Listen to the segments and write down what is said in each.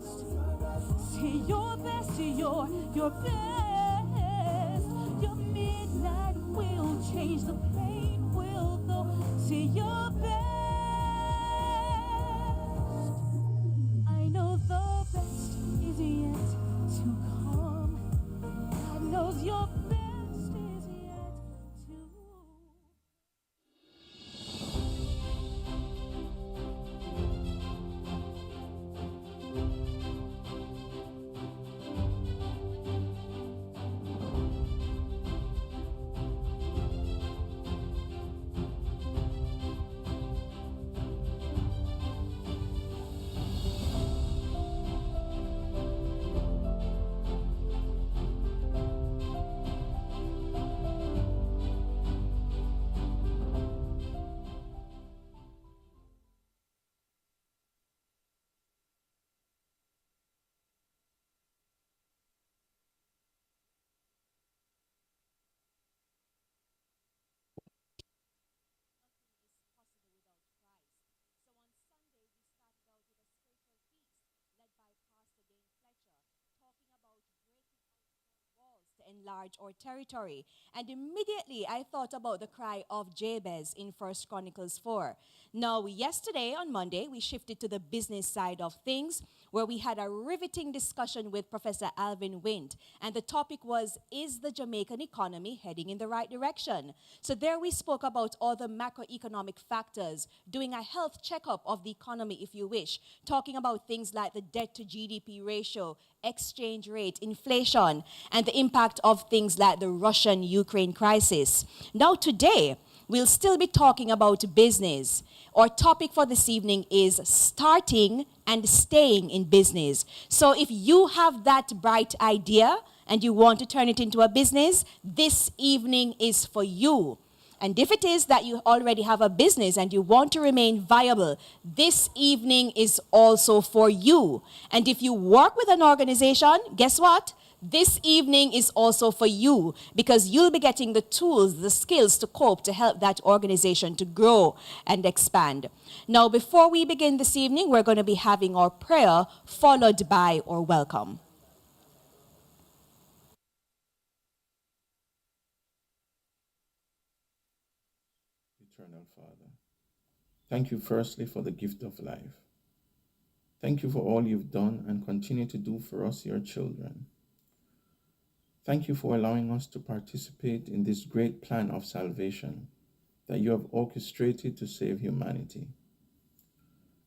See your best, your best. Your midnight will change, the pain will go. See your best. I know the best is yet to come. God knows your best is yet to. Enlarge our territory. And immediately I thought about the cry of Jabez in First Chronicles 4. Now, yesterday on Monday, we shifted to the business side of things where we had a riveting discussion with Professor Alvin Wint. And the topic was, is the Jamaican economy heading in the right direction? So there we spoke about all the macroeconomic factors, doing a health checkup of the economy, if you wish, talking about things like the debt to GDP ratio, exchange rate, inflation, and the impact of things like the Russian-Ukraine crisis. Now today, we'll still be talking about business. Our topic for this evening is starting and staying in business. So if you have that bright idea and you want to turn it into a business, this evening is for you. And if it is that you already have a business and you want to remain viable, this evening is also for you. And if you work with an organization, guess what? This evening is also for you because you'll be getting the tools, the skills to cope to help that organization to grow and expand. Now, before we begin this evening, we're going to be having our prayer followed by our welcome. Eternal Father, thank you firstly for the gift of life. Thank you for all you've done and continue to do for us, your children. Thank you for allowing us to participate in this great plan of salvation that you have orchestrated to save humanity.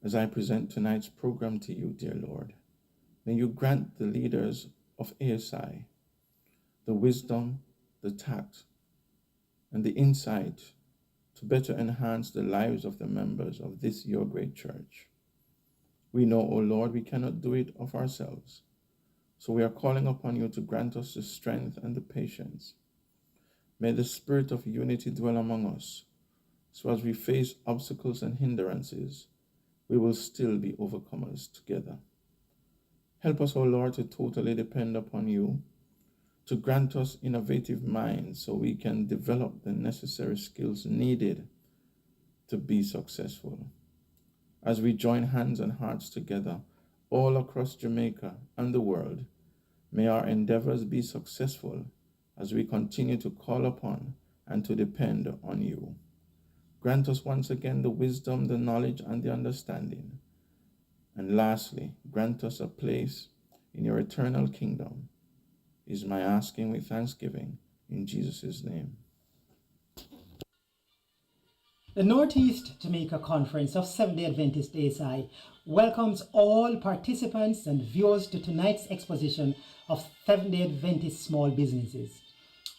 As I present tonight's program to you, dear Lord, may you grant the leaders of ASI the wisdom, the tact, and the insight to better enhance the lives of the members of this your great church. We know, O Lord, we cannot do it of ourselves. So we are calling upon you to grant us the strength and the patience. May the spirit of unity dwell among us, so as we face obstacles and hindrances, we will still be overcomers together. Help us, O Lord, to totally depend upon you, to grant us innovative minds so we can develop the necessary skills needed to be successful. As we join hands and hearts together all across Jamaica and the world, may our endeavors be successful as we continue to call upon and to depend on you. Grant us once again the wisdom, the knowledge, and the understanding. And lastly, grant us a place in your eternal kingdom, is my asking with thanksgiving in Jesus' name. The Northeast Jamaica Conference of Seventh-day Adventist ASI welcomes all participants and viewers to tonight's exposition of Seventh-day Adventist small businesses.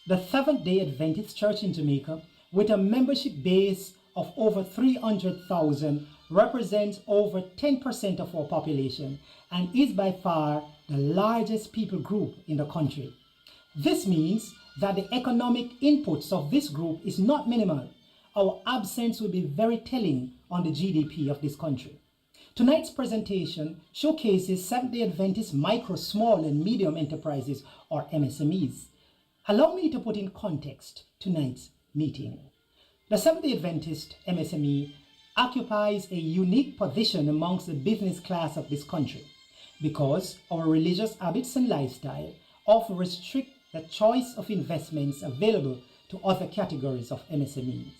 The Seventh-day Adventist Church in Jamaica, with a membership base of over 300,000, represents over 10% of our population and is by far the largest people group in the country. This means that the economic inputs of this group is not minimal. Our absence will be very telling on the GDP of this country. Tonight's presentation showcases Seventh-day Adventist micro, small, and medium enterprises, or MSMEs. Allow me to put in context tonight's meeting. The Seventh-day Adventist MSME occupies a unique position amongst the business class of this country. because our religious habits and lifestyle often restrict the choice of investments available to other categories of MSMEs.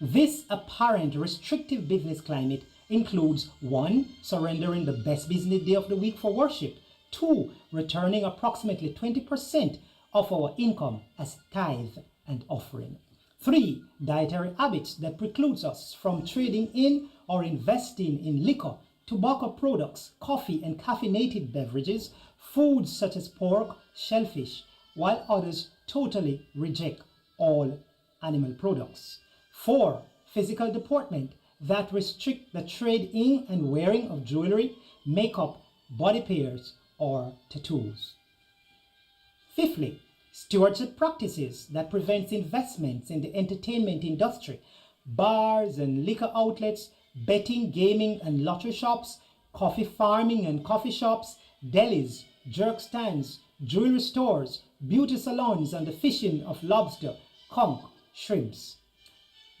This apparent restrictive business climate includes 1. Surrendering the best business day of the week for worship, 2. Returning approximately 20% of our income as tithe and offering, 3. Dietary habits that precludes us from trading in or investing in liquor, tobacco products, coffee and caffeinated beverages, foods such as pork, shellfish, while others totally reject all animal products. 4. Physical deportment that restrict the trade in and wearing of jewelry, makeup, body pairs, or tattoos. 5. Stewardship practices that prevents investments in the entertainment industry, bars and liquor outlets, betting, gaming and lottery shops, coffee farming and coffee shops, delis, jerk stands, jewelry stores, beauty salons, and the fishing of lobster, conch, shrimps.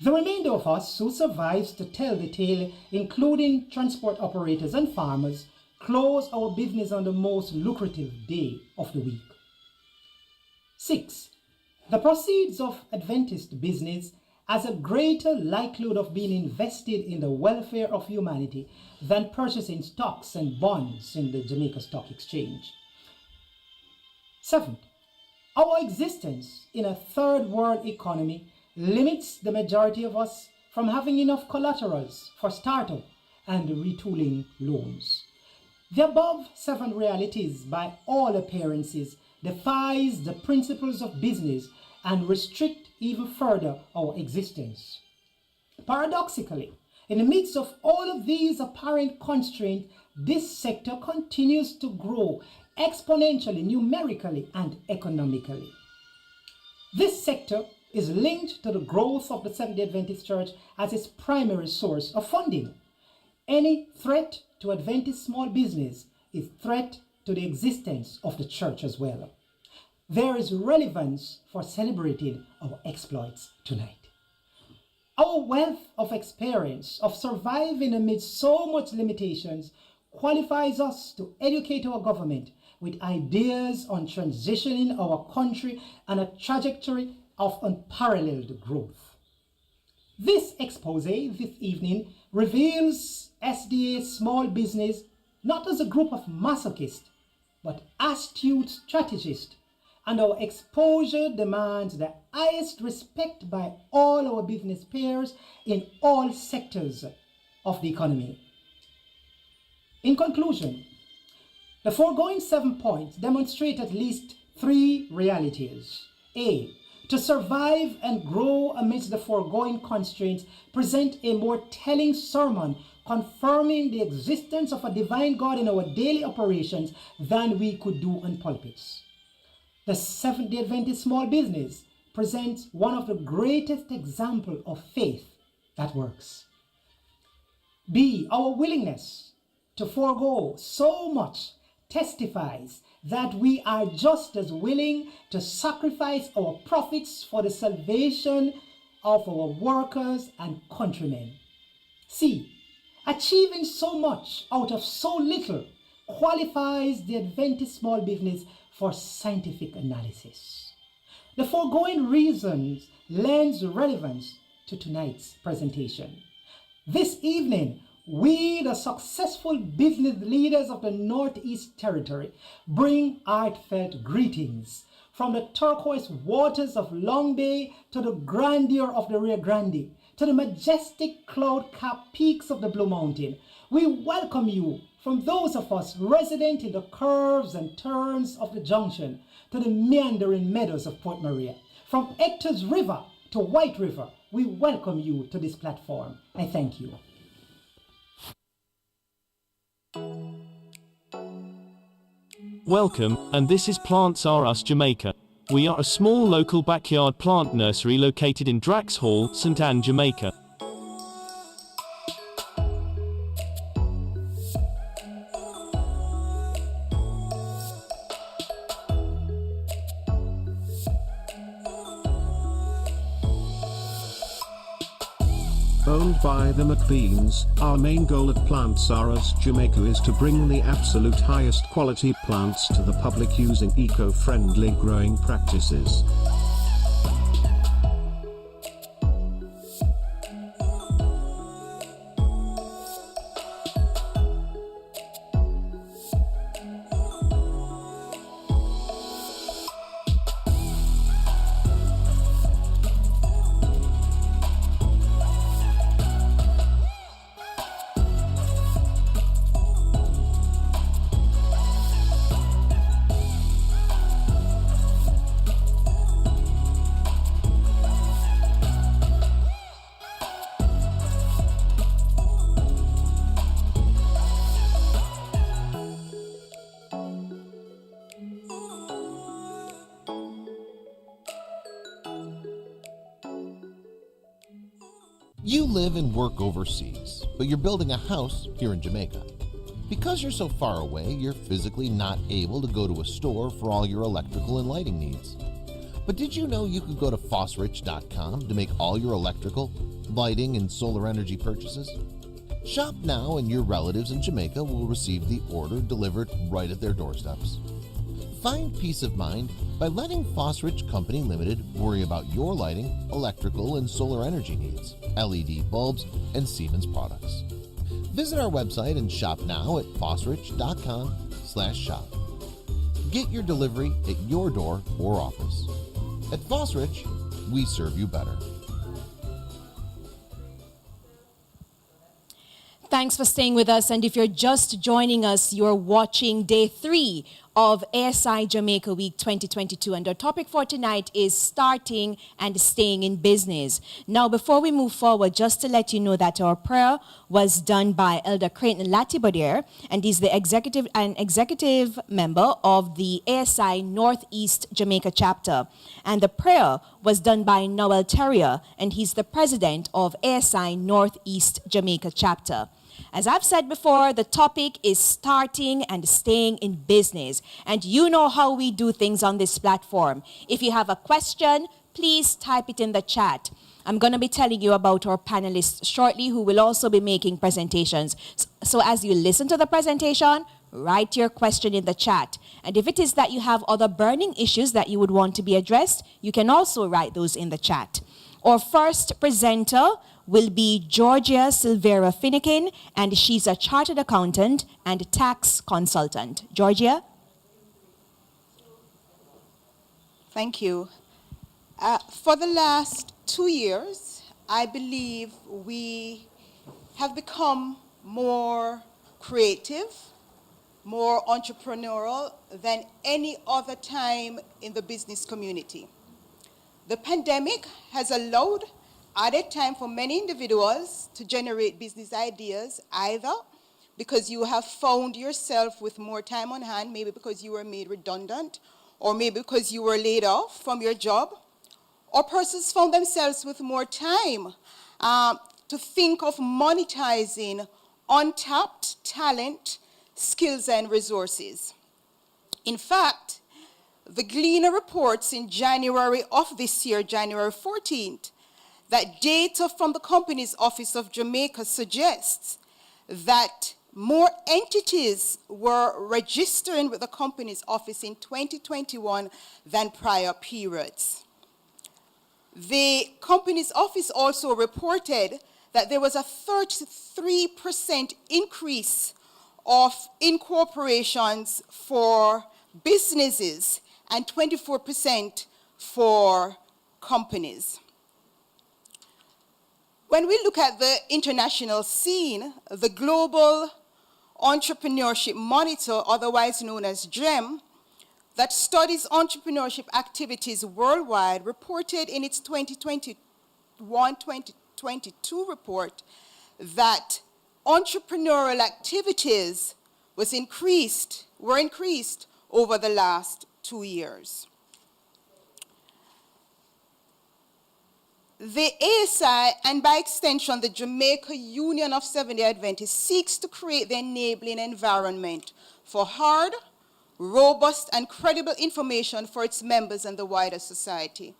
The remainder of us who survives to tell the tale, including transport operators and farmers, close our business on the most lucrative day of the week. 6. The proceeds of Adventist business has a greater likelihood of being invested in the welfare of humanity than purchasing stocks and bonds in the Jamaica Stock Exchange. 7. Our existence in a third world economy limits the majority of us from having enough collaterals for startup and retooling loans. The above 7 realities, by all appearances, defies the principles of business and restrict even further our existence. Paradoxically, in the midst of all of these apparent constraints, this sector continues to grow exponentially, numerically, and economically. This sector is linked to the growth of the Seventh-day Adventist Church as its primary source of funding. Any threat to Adventist small business is threat to the existence of the church as well. There is relevance for celebrating our exploits tonight. Our wealth of experience of surviving amidst so much limitations qualifies us to educate our government with ideas on transitioning our country and a trajectory of unparalleled growth. This expose this evening reveals SDA small business not as a group of masochists, but astute strategists, and our exposure demands the highest respect by all our business peers in all sectors of the economy. In conclusion, the foregoing 7 points demonstrate at least 3 realities. A. To survive and grow amidst the foregoing constraints present a more telling sermon confirming the existence of a divine God in our daily operations than we could do on pulpits. The Seventh-day Adventist small business presents one of the greatest examples of faith that works. B. Our willingness to forego so much testifies that we are just as willing to sacrifice our profits for the salvation of our workers and countrymen. C. Achieving so much out of so little qualifies the Adventist small business for scientific analysis. The foregoing reasons lends relevance to tonight's presentation. This evening, we, the successful business leaders of the Northeast Territory, bring heartfelt greetings from the turquoise waters of Long Bay to the grandeur of the Rio Grande, to the majestic cloud-capped peaks of the Blue Mountain. We welcome you from those of us resident in the curves and turns of the junction to the meandering meadows of Portmore. From Hector's River to White River, we welcome you to this platform. I thank you. Welcome, and this is Plants R Us Jamaica. We are a small local backyard plant nursery located in Drax Hall, St. Anne, Jamaica. Owned by the McBeans, our main goal at Plants R Us Jamaica is to bring the absolute highest quality plants to the public using eco-friendly growing practices. You live and work overseas, but you're building a house here in Jamaica. Because you're so far away, you're physically not able to go to a store for all your electrical and lighting needs. But did you know you could go to fosrich.com to make all your electrical, lighting, and solar energy purchases? Shop now and your relatives in Jamaica will receive the order delivered right at their doorsteps. Find peace of mind by letting Fosrich Company Limited worry about your lighting, electrical, and solar energy needs, LED bulbs, and Siemens products. Visit our website and shop now at fosrich.com/shop. Get your delivery at your door or office. At Fosrich, we serve you better. Thanks for staying with us. And if you're just joining us, you're watching day 3 of ASI Jamaica Week 2022. And our topic for tonight is starting and staying in business. Now, before we move forward, just to let you know that our prayer was done by Elder Creighton Latibodier, and he's the executive member of the ASI Northeast Jamaica chapter. And the prayer was done by Noel Terrier, and he's the president of ASI Northeast Jamaica chapter. As I've said before, the topic is starting and staying in business. And you know how we do things on this platform. If you have a question, please type it in the chat. I'm going to be telling you about our panelists shortly who will also be making presentations. So as you listen to the presentation, write your question in the chat. And if it is that you have other burning issues that you would want to be addressed, you can also write those in the chat. Our first presenter will be Georgia Silvera Finnegan, and she's a chartered accountant and tax consultant. Georgia? Thank you. For the last 2 years, I believe we have become more creative, more entrepreneurial than any other time in the business community. The pandemic has allowed added time for many individuals to generate business ideas, either because you have found yourself with more time on hand, maybe because you were made redundant, or maybe because you were laid off from your job, or persons found themselves with more time to think of monetizing untapped talent, skills, and resources. In fact, the Gleaner reports in January of this year, January 14th, that data from the Companies Office of Jamaica suggests that more entities were registering with the Companies Office in 2021 than prior periods. The Companies Office also reported that there was a 33% increase of incorporations for businesses and 24% for companies. When we look at the international scene, the Global Entrepreneurship Monitor, otherwise known as GEM, that studies entrepreneurship activities worldwide, reported in its 2021-2022 report that entrepreneurial activities were increased over the last 2 years. The ASI, and by extension the Jamaica Union of Seventh-day Adventists, seeks to create the enabling environment for hard, robust, and credible information for its members and the wider society.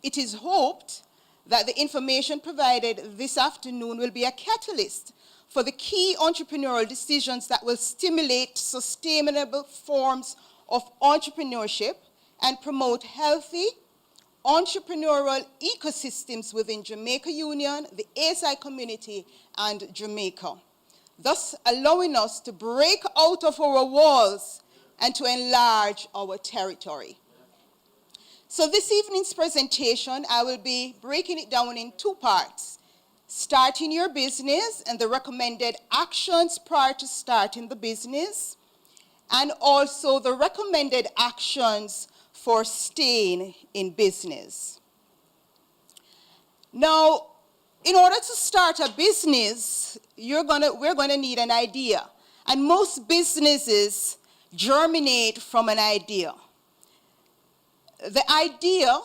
It is hoped that the information provided this afternoon will be a catalyst for the key entrepreneurial decisions that will stimulate sustainable forms of entrepreneurship and promote healthy entrepreneurial ecosystems within Jamaica Union, the ASI community, and Jamaica, thus allowing us to break out of our walls and to enlarge our territory. So this evening's presentation, I will be breaking it down in two parts: starting your business and the recommended actions prior to starting the business, and also the recommended actions for staying in business. Now, in order to start a business, we're gonna need an idea. And most businesses germinate from an idea. The idea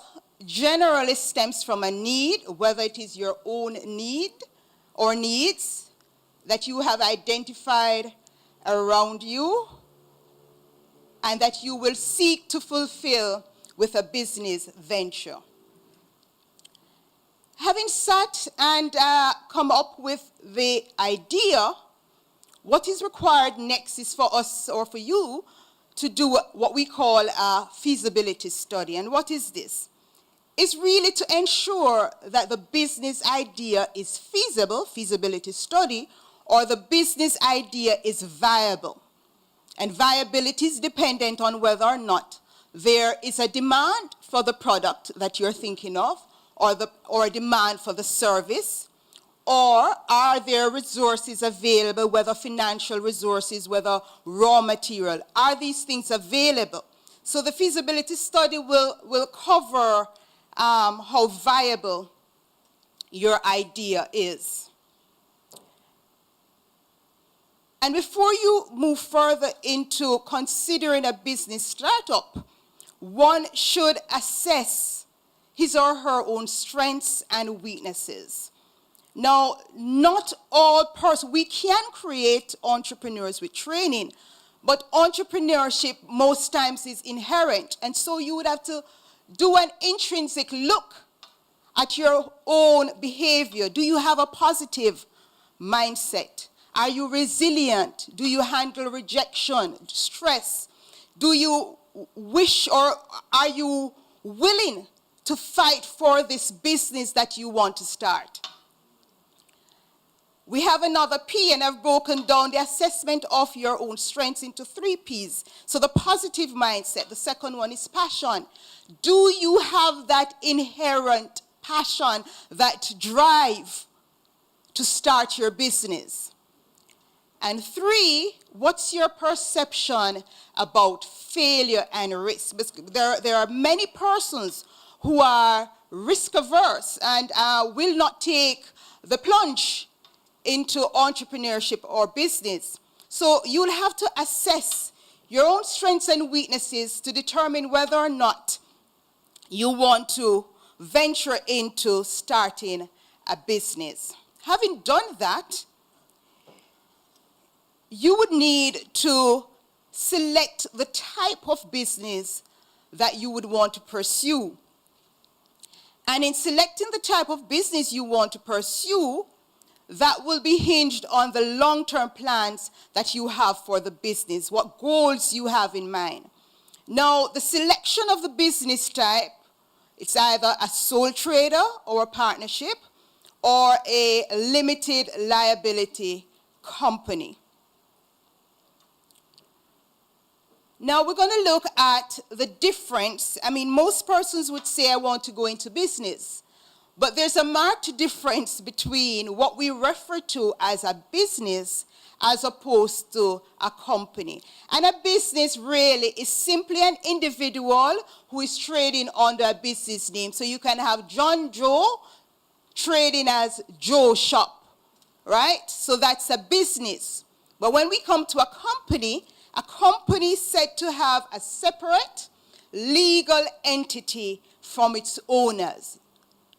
generally stems from a need, whether it is your own need or needs that you have identified around you and that you will seek to fulfill with a business venture. Having sat and come up with the idea, what is required next is for us or for you to do what we call a feasibility study. And what is this? It's really to ensure that the business idea is feasible, feasibility study, or the business idea is viable. And viability is dependent on whether or not there is a demand for the product that you're thinking of, or a demand for the service, or are there resources available, whether financial resources, whether raw material. Are these things available? So the feasibility study will cover how viable your idea is. And before you move further into considering a business startup, one should assess his or her own strengths and weaknesses. Now, not all persons, we can create entrepreneurs with training, but entrepreneurship most times is inherent. And so you would have to do an intrinsic look at your own behavior. Do you have a positive mindset? Are you resilient? Do you handle rejection, stress? Do you wish, or are you willing to fight for this business that you want to start? We have another P, and I've broken down the assessment of your own strengths into 3 Ps. So the positive mindset, the second one is passion. Do you have that inherent passion, that drive to start your business? And 3, what's your perception about failure and risk? There are many persons who are risk averse and will not take the plunge into entrepreneurship or business. So you'll have to assess your own strengths and weaknesses to determine whether or not you want to venture into starting a business. Having done that, you would need to select the type of business that you would want to pursue. And in selecting the type of business you want to pursue, that will be hinged on the long-term plans that you have for the business, what goals you have in mind. Now, the selection of the business type, it's either a sole trader or a partnership or a limited liability company. Now we're going to look at the difference. I mean, most persons would say, I want to go into business. But there's a marked difference between what we refer to as a business as opposed to a company. And a business really is simply an individual who is trading under a business name. So you can have John Joe trading as Joe Shop, right? So that's a business. But when we come to a company is said to have a separate legal entity from its owners,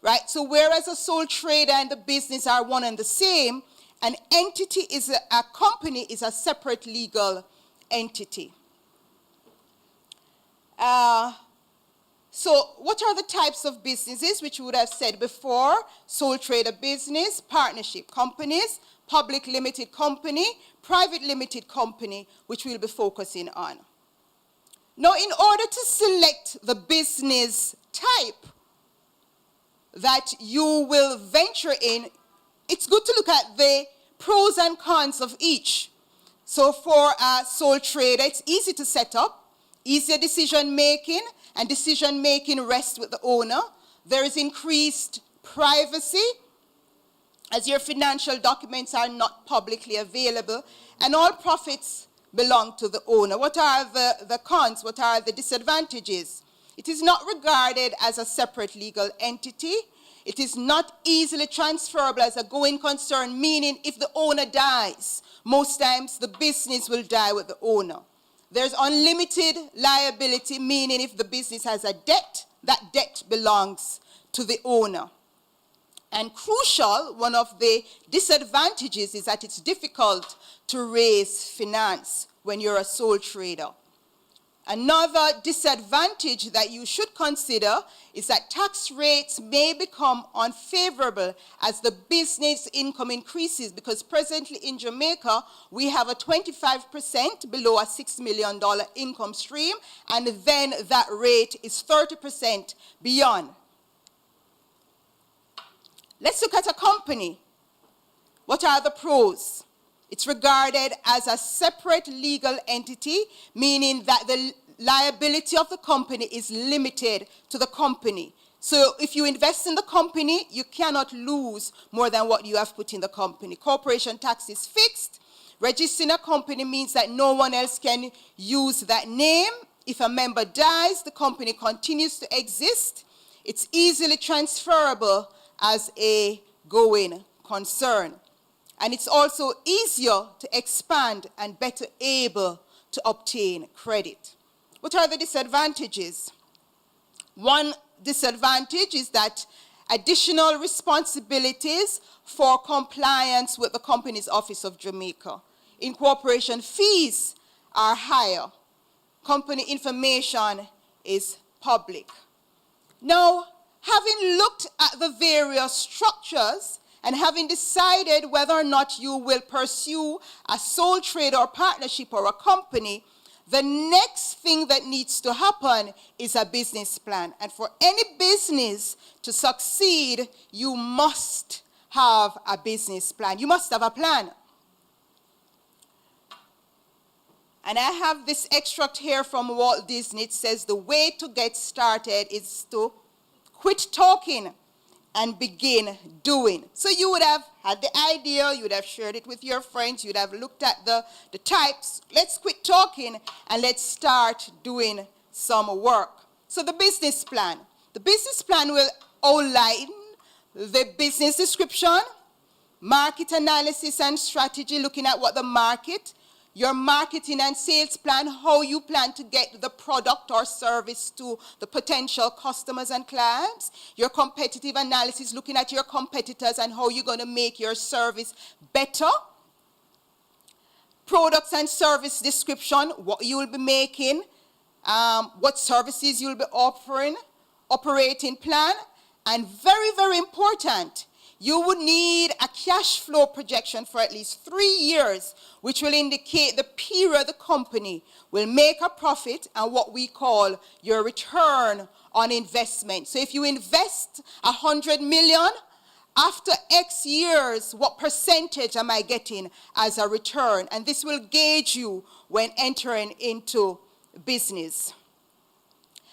right? So whereas a sole trader and the business are one and the same, an entity is a company is a separate legal entity. So what are the types of businesses which we would have said before? Sole trader business, partnership companies, public limited company, private limited company, which we'll be focusing on. Now, in order to select the business type that you will venture in, it's good to look at the pros and cons of each. So for a sole trader, it's easy to set up, easier decision making, and decision making rests with the owner. There is increased privacy, as your financial documents are not publicly available, and all profits belong to the owner. What are the cons? What are the disadvantages? It is not regarded as a separate legal entity. It is not easily transferable as a going concern, meaning if the owner dies, most times the business will die with the owner. There's unlimited liability, meaning if the business has a debt, that debt belongs to the owner. And crucial, one of the disadvantages is that it's difficult to raise finance when you're a sole trader. Another disadvantage that you should consider is that tax rates may become unfavorable as the business income increases, because presently in Jamaica, we have a 25% below a $6 million income stream, and then that rate is 30% beyond. Let's look at a company. What are the pros? It's regarded as a separate legal entity, meaning that the liability of the company is limited to the company. So if you invest in the company, you cannot lose more than what you have put in the company. Corporation tax is fixed. Registering a company means that no one else can use that name. If a member dies, the company continues to exist. It's easily transferable as a going concern. And it's also easier to expand and better able to obtain credit. What are the disadvantages? One disadvantage is that additional responsibilities for compliance with the Companies Office of Jamaica. Incorporation fees are higher. Company information is public. Now, having looked at the various structures and having decided whether or not you will pursue a sole trader or partnership or a company, the next thing that needs to happen is a business plan. And for any business to succeed, you must have a business plan. You must have a plan. And I have this extract here from Walt Disney. It says, the way to get started is to quit talking and begin doing. So you would have had the idea, you would have shared it with your friends, you would have looked at the types. Let's quit talking and let's start doing some work. So the business plan. The business plan will outline the business description, market analysis and strategy, looking at what the market, your marketing and sales plan, how you plan to get the product or service to the potential customers and clients, your competitive analysis, looking at your competitors and how you're going to make your service better, products and service description, what you will be making, what services you'll be offering, operating plan, and very, very important, you would need a cash flow projection for at least 3 years, which will indicate the period the company will make a profit and what we call your return on investment. So if you invest 100 million, after X years, what percentage am I getting as a return? And this will gauge you when entering into business.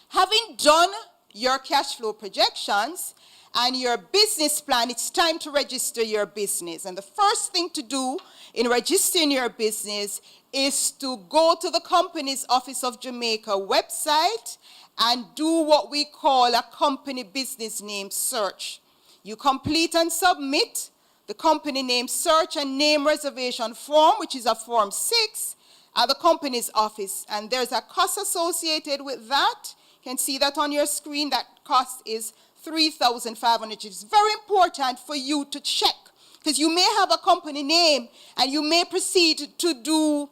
Having done your cash flow projections and your business plan, it's time to register your business. And the first thing to do in registering your business is to go to the Companies Office of Jamaica website and do what we call a company business name search. You complete and submit the company name search and name reservation form, which is a Form 6, at the Companies Office. And there's a cost associated with that. You can see that on your screen. That cost is $3,500. It's very important for you to check, because you may have a company name and you may proceed to do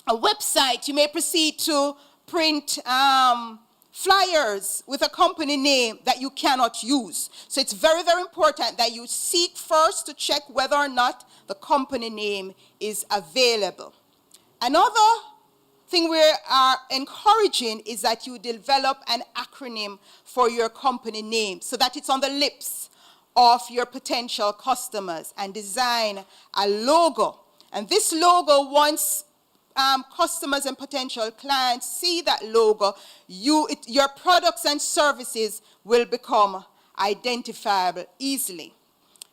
a website. You may proceed to print flyers with a company name that you cannot use. So it's very, very important that you seek first to check whether or not the company name is available. Another thing we are encouraging is that you develop an acronym for your company name so that it's on the lips of your potential customers, and design a logo. And this logo, once customers and potential clients see that logo, your products and services will become identifiable easily.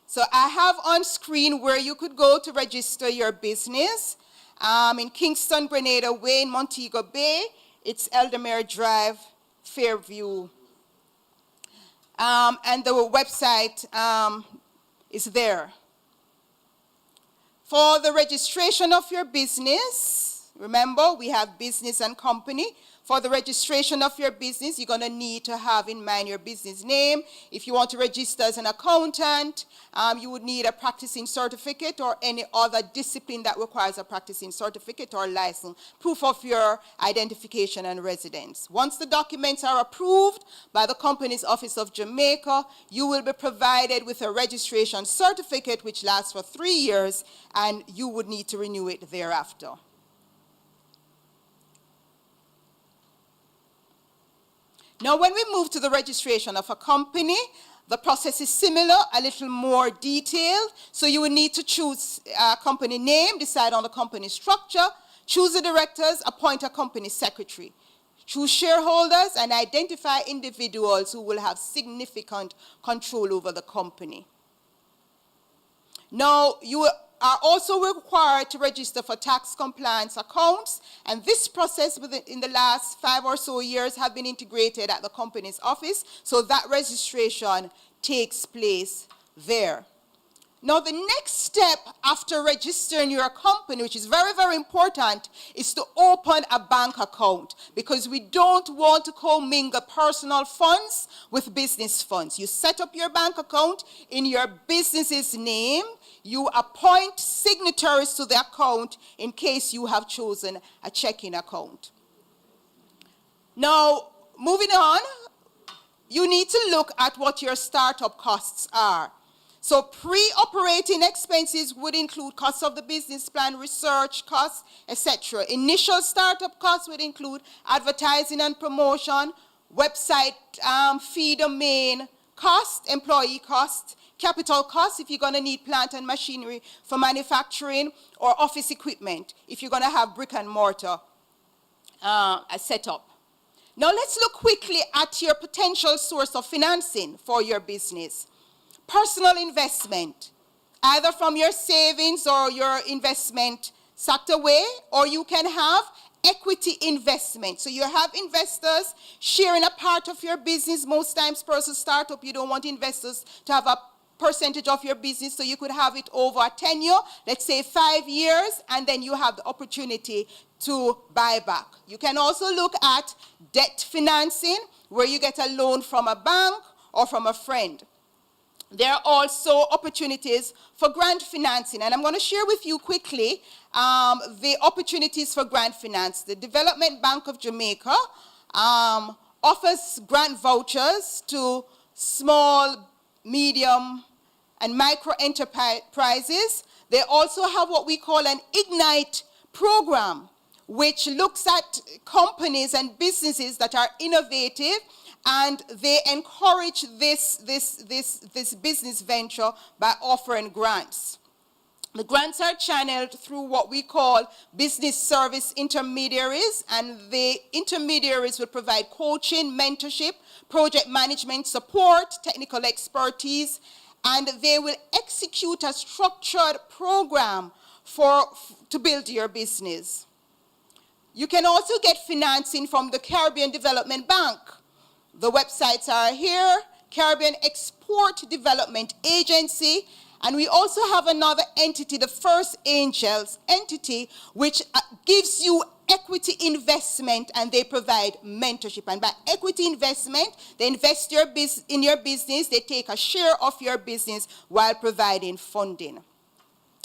So I have on screen where you could go to register your business. In Kingston, Grenada Way, in Montego Bay, it's Eldermere Drive, Fairview. And the website is there. For the registration of your business, remember, we have business and company. For the registration of your business, you're going to need to have in mind your business name. If you want to register as an accountant, you would need a practicing certificate or any other discipline that requires a practicing certificate or license, proof of your identification and residence. Once the documents are approved by the Companies Office of Jamaica, you will be provided with a registration certificate which lasts for 3 years, and you would need to renew it thereafter. Now, when we move to the registration of a company, the process is similar, a little more detailed. So you will need to choose a company name, decide on the company structure, choose the directors, appoint a company secretary, choose shareholders, and identify individuals who will have significant control over the company. Now, you are also required to register for tax compliance accounts, and this process in the last 5 or so years have been integrated at the company's office, so that registration takes place there. Now, the next step after registering your company, which is very, very important, is to open a bank account, because we don't want to commingle personal funds with business funds. You set up your bank account in your business's name. You appoint signatories to the account in case you have chosen a checking account. Now, moving on, you need to look at what your startup costs are. So pre-operating expenses would include costs of the business plan, research costs, etc. Initial startup costs would include advertising and promotion, website fee domain cost, employee costs, capital costs if you're going to need plant and machinery for manufacturing, or office equipment if you're going to have brick and mortar set up. Now let's look quickly at your potential source of financing for your business. Personal investment, either from your savings or your investment sucked away, or you can have equity investment. So you have investors sharing a part of your business. Most times, for a startup, you don't want investors to have a percentage of your business, so you could have it over a tenure, let's say 5 years, and then you have the opportunity to buy back. You can also look at debt financing, where you get a loan from a bank or from a friend. There are also opportunities for grant financing, and I'm going to share with you quickly the opportunities for grant finance. The Development Bank of Jamaica offers grant vouchers to small, medium, and micro enterprises. They also have what we call an Ignite program, which looks at companies and businesses that are innovative, and they encourage this business venture by offering grants. The grants are channeled through what we call business service intermediaries, and the intermediaries will provide coaching, mentorship, project management support, technical expertise, and they will execute a structured program to build your business. You can also get financing from the Caribbean Development Bank. The websites are here: Caribbean Export Development Agency, and we also have another entity, the First Angels entity, which gives you equity investment, and they provide mentorship. And by equity investment, they invest in your business, they take a share of your business while providing funding.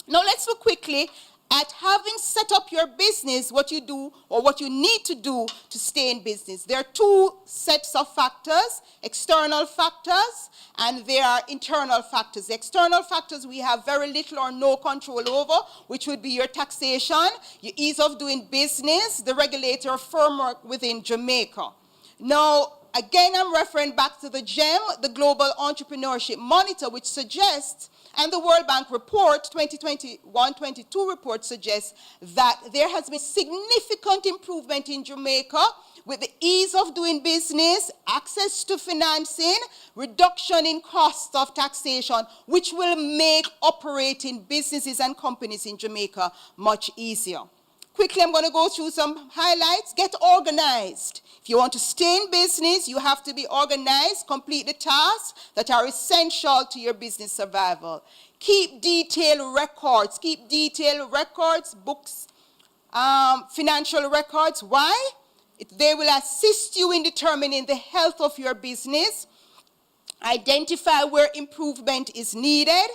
Now let's look quickly at having set up your business, what you do or what you need to do to stay in business. There are two sets of factors, external factors, and there are internal factors. The external factors we have very little or no control over, which would be your taxation, your ease of doing business, the regulator framework within Jamaica. Now, again, I'm referring back to the GEM, the Global Entrepreneurship Monitor, which suggests, and the World Bank report, 2021-22 report suggests that there has been significant improvement in Jamaica with the ease of doing business, access to financing, reduction in costs of taxation, which will make operating businesses and companies in Jamaica much easier. Quickly, I'm going to go through some highlights. Get organized. If you want to stay in business, you have to be organized, complete the tasks that are essential to your business survival. Keep detailed records. Keep detailed records, books, financial records. Why? They will assist you in determining the health of your business, identify where improvement is needed,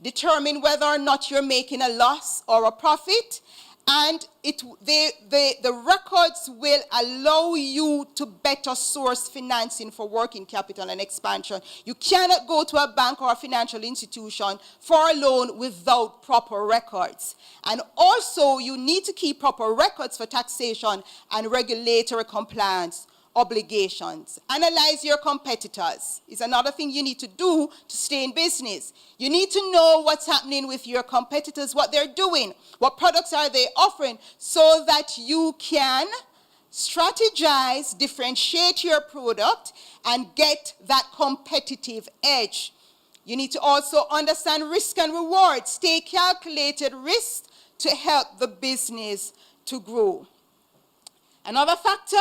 determine whether or not you're making a loss or a profit, and the records will allow you to better source financing for working capital and expansion. You cannot go to a bank or a financial institution for a loan without proper records. And also, you need to keep proper records for taxation and regulatory compliance obligations. Analyze your competitors is another thing you need to do to stay in business. You need to know what's happening with your competitors, what they're doing, what products are they offering, so that you can strategize, differentiate your product, and get that competitive edge. You need to also understand risk and reward. Stay calculated risk to help the business to grow. Another factor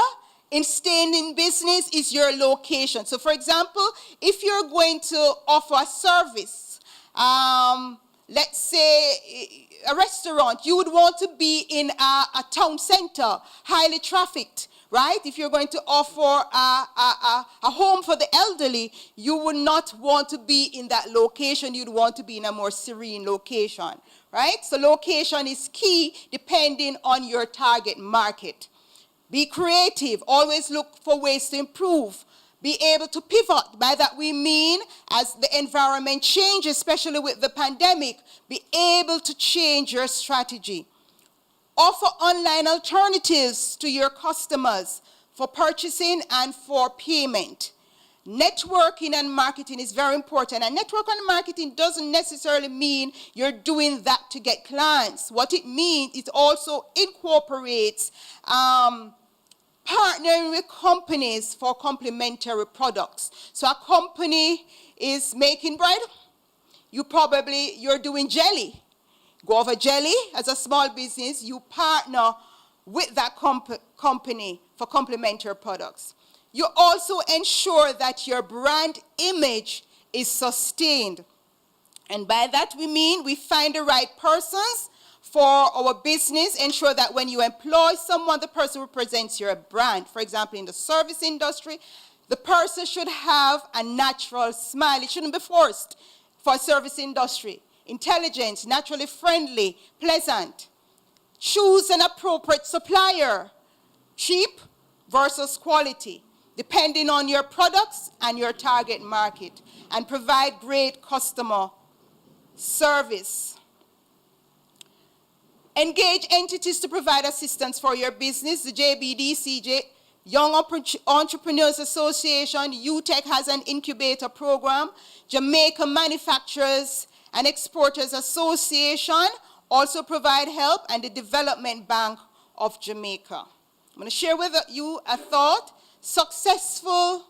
in staying in business is your location. So, for example, if you're going to offer a service, let's say a restaurant, you would want to be in a town center, highly trafficked, right? If you're going to offer a home for the elderly, you would not want to be in that location. You'd want to be in a more serene location, right? So location is key depending on your target market. Be creative. Always look for ways to improve. Be able to pivot. By that we mean, as the environment changes, especially with the pandemic, be able to change your strategy. Offer online alternatives to your customers for purchasing and for payment. Networking and marketing is very important. And networking and marketing doesn't necessarily mean you're doing that to get clients. What it means, it also incorporates partnering with companies for complementary products. So a company is making bread. You're doing jelly. Guava jelly, as a small business, you partner with that company for complementary products. You also ensure that your brand image is sustained. And by that we mean we find the right persons for our business, ensure that when you employ someone, the person represents your brand. For example, in the service industry, the person should have a natural smile. It shouldn't be forced for a service industry. Intelligent, naturally friendly, pleasant. Choose an appropriate supplier. Cheap versus quality, depending on your products and your target market. And provide great customer service. Engage entities to provide assistance for your business. The JBDCJ, Young Entrepreneurs Association, UTEC has an incubator program. Jamaica Manufacturers and Exporters Association also provide help, and the Development Bank of Jamaica. I'm going to share with you a thought. Successful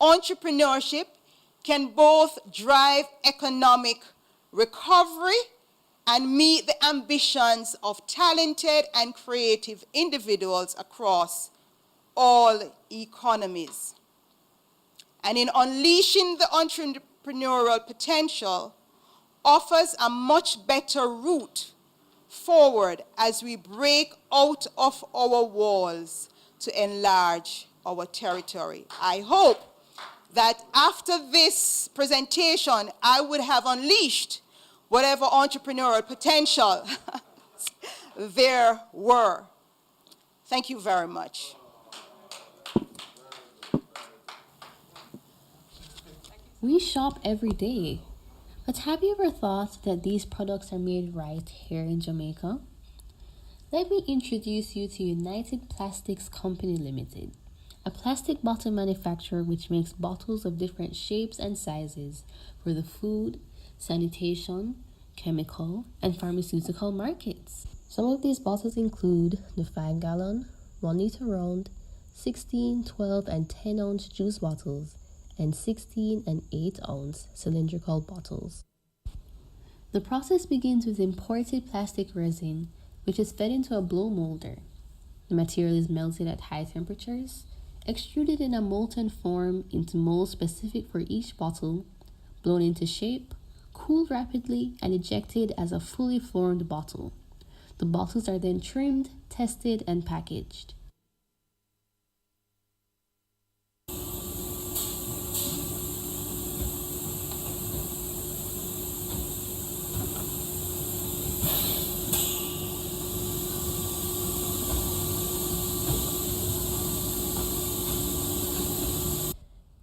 entrepreneurship can both drive economic recovery and meet the ambitions of talented and creative individuals across all economies. And in unleashing the entrepreneurial potential, offers a much better route forward as we break out of our walls to enlarge our territory. I hope that after this presentation, I would have unleashed whatever entrepreneurial potential there were. Thank you very much. We shop every day, but have you ever thought that these products are made right here in Jamaica? Let me introduce you to United Plastics Company Limited, a plastic bottle manufacturer which makes bottles of different shapes and sizes for the food, sanitation, chemical, and pharmaceutical markets. Some of these bottles include the 5-gallon, 1 liter round, 16, 12, and 10-ounce juice bottles, and 16 and 8-ounce cylindrical bottles. The process begins with imported plastic resin, which is fed into a blow molder. The material is melted at high temperatures, extruded in a molten form into molds specific for each bottle, blown into shape, cooled rapidly, and ejected as a fully formed bottle. The bottles are then trimmed, tested, and packaged.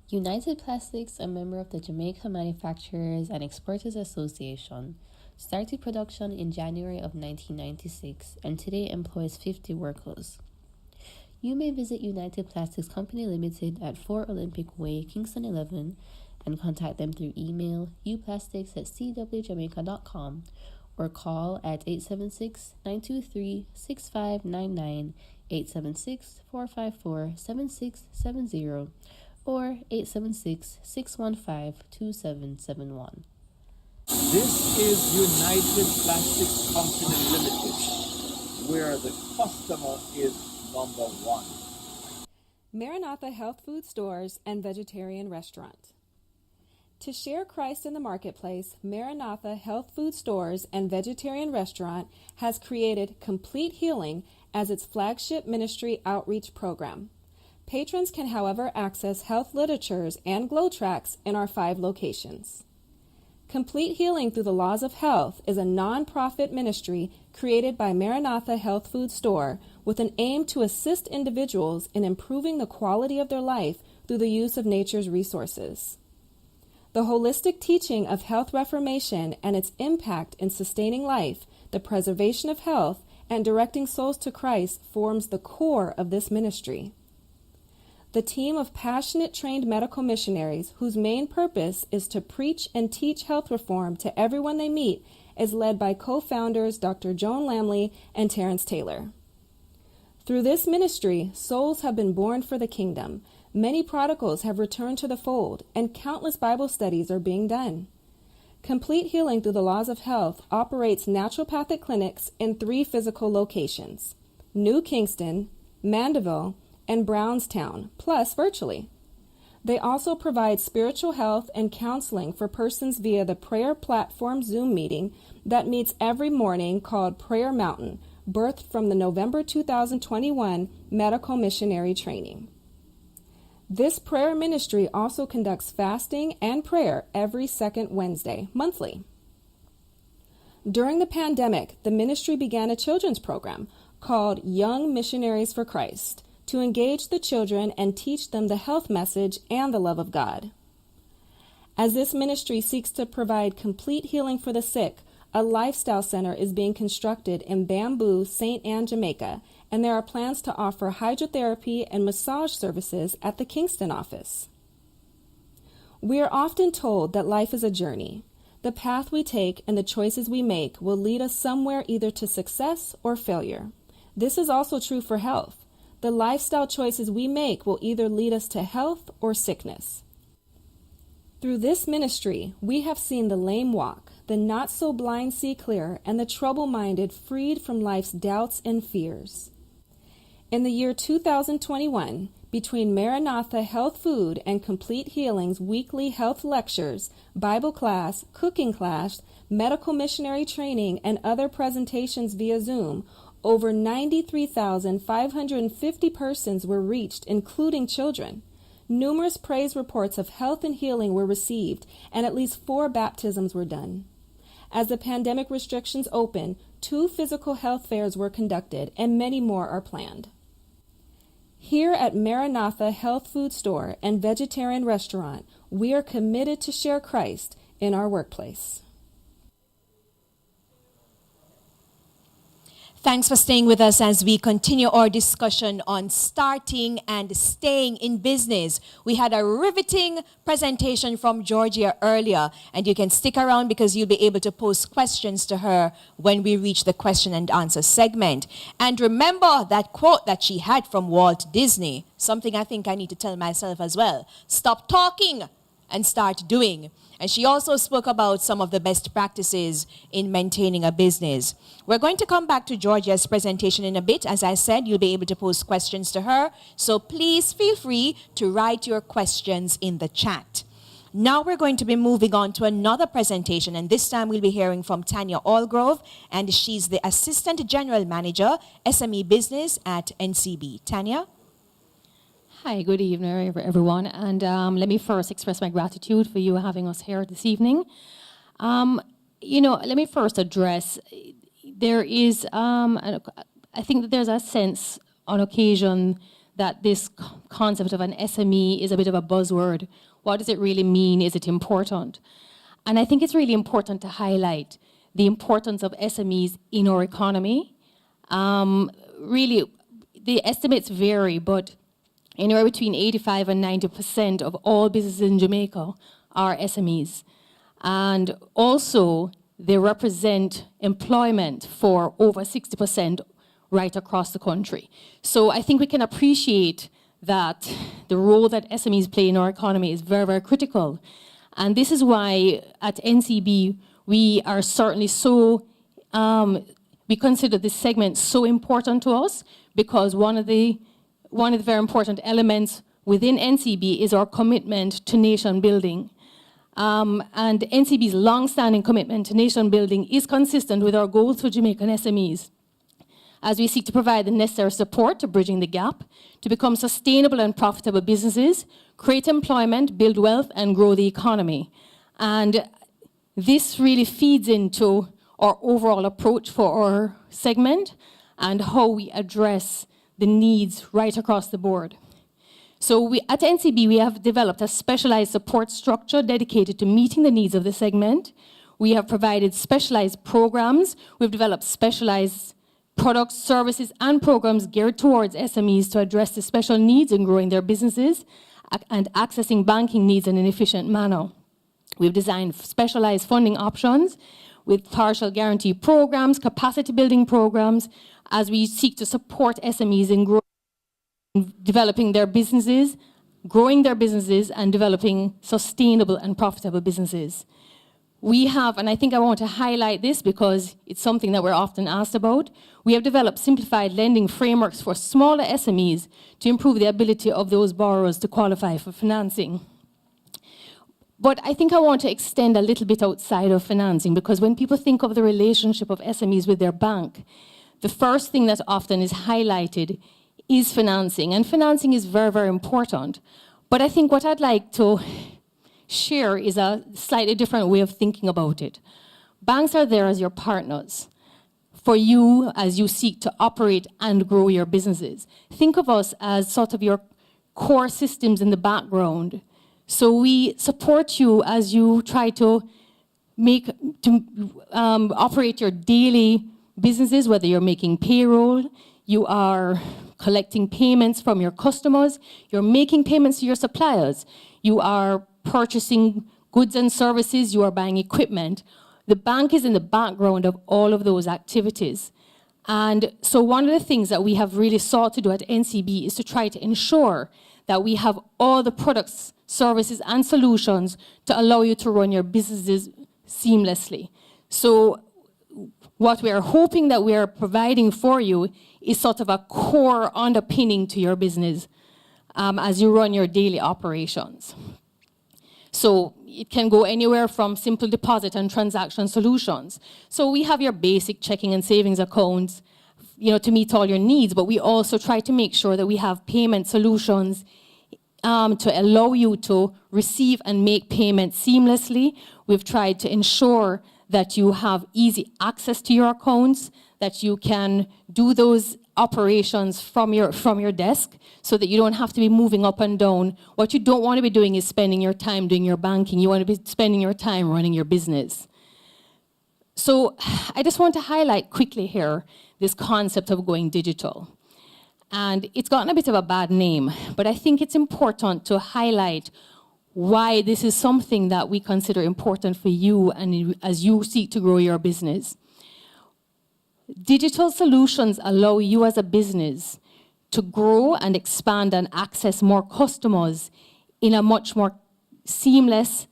United Plastics, a member of the Jamaica Manufacturers and Exporters Association, started production in January of 1996 and today employs 50 workers. You may visit United Plastics Company Limited at 4 Olympic Way, Kingston 11, and contact them through email uplastics@cwjamaica.com or call at 876-923-6599, 876-454-7670, or 876-615-2771. This is United Plastics Company Limited, where the customer is number one. Maranatha Health Food Stores and Vegetarian Restaurant. To share Christ in the marketplace, Maranatha Health Food Stores and Vegetarian Restaurant has created Complete Healing as its flagship ministry outreach program. Patrons can, however, access health literatures and glow tracks in our 5 locations. Complete Healing Through the Laws of Health is a non-profit ministry created by Maranatha Health Food Store with an aim to assist individuals in improving the quality of their life through the use of nature's resources. The holistic teaching of health reformation and its impact in sustaining life, the preservation of health, and directing souls to Christ forms the core of this ministry. The team of passionate trained medical missionaries whose main purpose is to preach and teach health reform to everyone they meet is led by co-founders Dr. Joan Lamley and Terrence Taylor. Through this ministry, souls have been born for the kingdom, many prodigals have returned to the fold, and countless Bible studies are being done. Complete Healing Through the Laws of Health operates naturopathic clinics in 3 physical locations: New Kingston, Mandeville, and Brownstown, plus virtually. They also provide spiritual health and counseling for persons via the prayer platform Zoom meeting that meets every morning called Prayer Mountain, birthed from the November 2021 medical missionary training. This prayer ministry also conducts fasting and prayer every second Wednesday, monthly. During the pandemic, the ministry began a children's program called Young Missionaries for Christ, to engage the children and teach them the health message and the love of God. As this ministry seeks to provide complete healing for the sick, a lifestyle center is being constructed in Bamboo, St. Anne, Jamaica, and there are plans to offer hydrotherapy and massage services at the Kingston office. We are often told that life is a journey. The path we take and the choices we make will lead us somewhere either to success or failure. This is also true for health. The lifestyle choices we make will either lead us to health or sickness. Through this ministry, we have seen the lame walk, the not-so-blind see clear, and the trouble-minded freed from life's doubts and fears. In the year 2021, between Maranatha Health Food and Complete Healing's weekly health lectures, Bible class, cooking class, medical missionary training, and other presentations via Zoom, over 93,550 persons were reached, including children. Numerous praise reports of health and healing were received, and at least 4 baptisms were done. As the pandemic restrictions open, 2 physical health fairs were conducted and many more are planned. Here at Maranatha Health Food Store and Vegetarian Restaurant, we are committed to share Christ in our workplace. Thanks for staying with us as we continue our discussion on starting and staying in business. We had a riveting presentation from Georgia earlier, and you can stick around because you'll be able to pose questions to her when we reach the question and answer segment. And remember that quote that she had from Walt Disney, something I think I need to tell myself as well. Stop talking and start doing. And she also spoke about some of the best practices in maintaining a business. We're going to come back to Georgia's presentation in a bit. As I said, you'll be able to pose questions to her. So please feel free to write your questions in the chat. Now we're going to be moving on to another presentation, and this time we'll be hearing from Tanya Allgrove, and she's the Assistant General Manager, SME Business at NCB. Tanya? Hi, good evening, everyone. And let me first express my gratitude for you having us here this evening. Let me first address, there is, I think that there's a sense on occasion that this concept of an SME is a bit of a buzzword. What does it really mean? Is it important? And I think it's really important to highlight the importance of SMEs in our economy. Really, the estimates vary, but anywhere between 85 and 90% of all businesses in Jamaica are SMEs. And also, they represent employment for over 60% right across the country. So I think we can appreciate that the role that SMEs play in our economy is very, very critical. And this is why at NCB, we are certainly so, we consider this segment so important to us, because one of the very important elements within NCB is our commitment to nation building. And NCB's long-standing commitment to nation building is consistent with our goals for Jamaican SMEs, as we seek to provide the necessary support to bridging the gap, to become sustainable and profitable businesses, create employment, build wealth, and grow the economy. And this really feeds into our overall approach for our segment and how we address the needs right across the board. So at NCB, we have developed a specialized support structure dedicated to meeting the needs of the segment. We have provided specialized programs. We've developed specialized products, services, and programs geared towards SMEs to address the special needs in growing their businesses and accessing banking needs in an efficient manner. We've designed specialized funding options with partial guarantee programs, capacity building programs, as we seek to support SMEs in developing their businesses, growing their businesses, and developing sustainable and profitable businesses. We have, and I think I want to highlight this because it's something that we're often asked about, we have developed simplified lending frameworks for smaller SMEs to improve the ability of those borrowers to qualify for financing. But I think I want to extend a little bit outside of financing, because when people think of the relationship of SMEs with their bank, the first thing that often is highlighted is financing. And financing is very, very important. But I think what I'd like to share is a slightly different way of thinking about it. Banks are there as your partners for you as you seek to operate and grow your businesses. Think of us as sort of your core systems in the background. So we support you as you try to operate your daily businesses, whether you're making payroll, you are collecting payments from your customers, you're making payments to your suppliers, you are purchasing goods and services, you are buying equipment. The bank is in the background of all of those activities. And so one of the things that we have really sought to do at NCB is to try to ensure that we have all the products, services, and solutions to allow you to run your businesses seamlessly. So what we are hoping that we are providing for you is sort of a core underpinning to your business as you run your daily operations. So it can go anywhere from simple deposit and transaction solutions. So we have your basic checking and savings accounts, to meet all your needs, but we also try to make sure that we have payment solutions to allow you to receive and make payments seamlessly. We've tried to ensure that you have easy access to your accounts, that you can do those operations from your desk so that you don't have to be moving up and down. What you don't want to be doing is spending your time doing your banking. You want to be spending your time running your business. So I just want to highlight quickly here this concept of going digital. And it's gotten a bit of a bad name, but I think it's important to highlight why this is something that we consider important for you and as you seek to grow your business. Digital solutions allow you as a business to grow and expand and access more customers in a much more seamless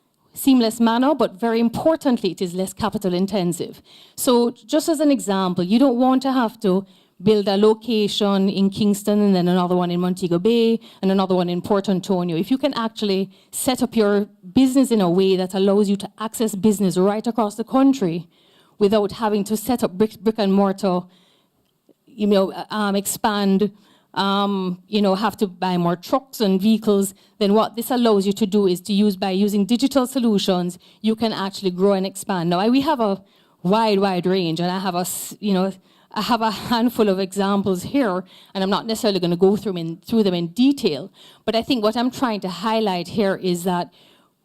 manner, but very importantly, it is less capital intensive. So just as an example, you don't want to have to build a location in Kingston and then another one in Montego Bay and another one in Port Antonio. If you can actually set up your business in a way that allows you to access business right across the country without having to set up brick and mortar, expand, have to buy more trucks and vehicles, then what this allows you to do is by using digital solutions, you can actually grow and expand. Now, we have a wide range, and I have a handful of examples here, and I'm not necessarily going to go through them in detail, but I think what I'm trying to highlight here is that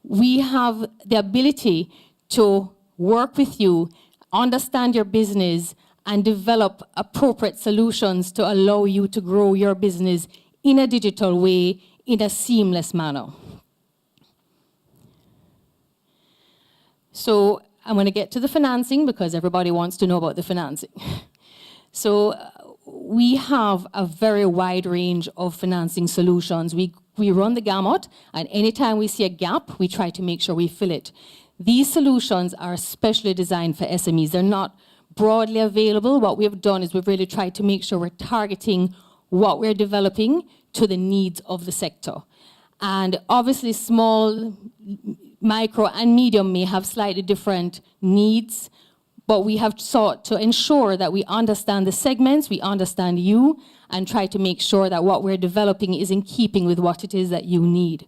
we have the ability to work with you, understand your business, and develop appropriate solutions to allow you to grow your business in a digital way, in a seamless manner. So I'm going to get to the financing because everybody wants to know about the financing. So we have a very wide range of financing solutions. We run the gamut, and anytime we see a gap, we try to make sure we fill it. These solutions are specially designed for SMEs. They're not broadly available. What we've done is we've really tried to make sure we're targeting what we're developing to the needs of the sector. And obviously small, micro, and medium may have slightly different needs, but we have sought to ensure that we understand the segments, we understand you, and try to make sure that what we're developing is in keeping with what it is that you need.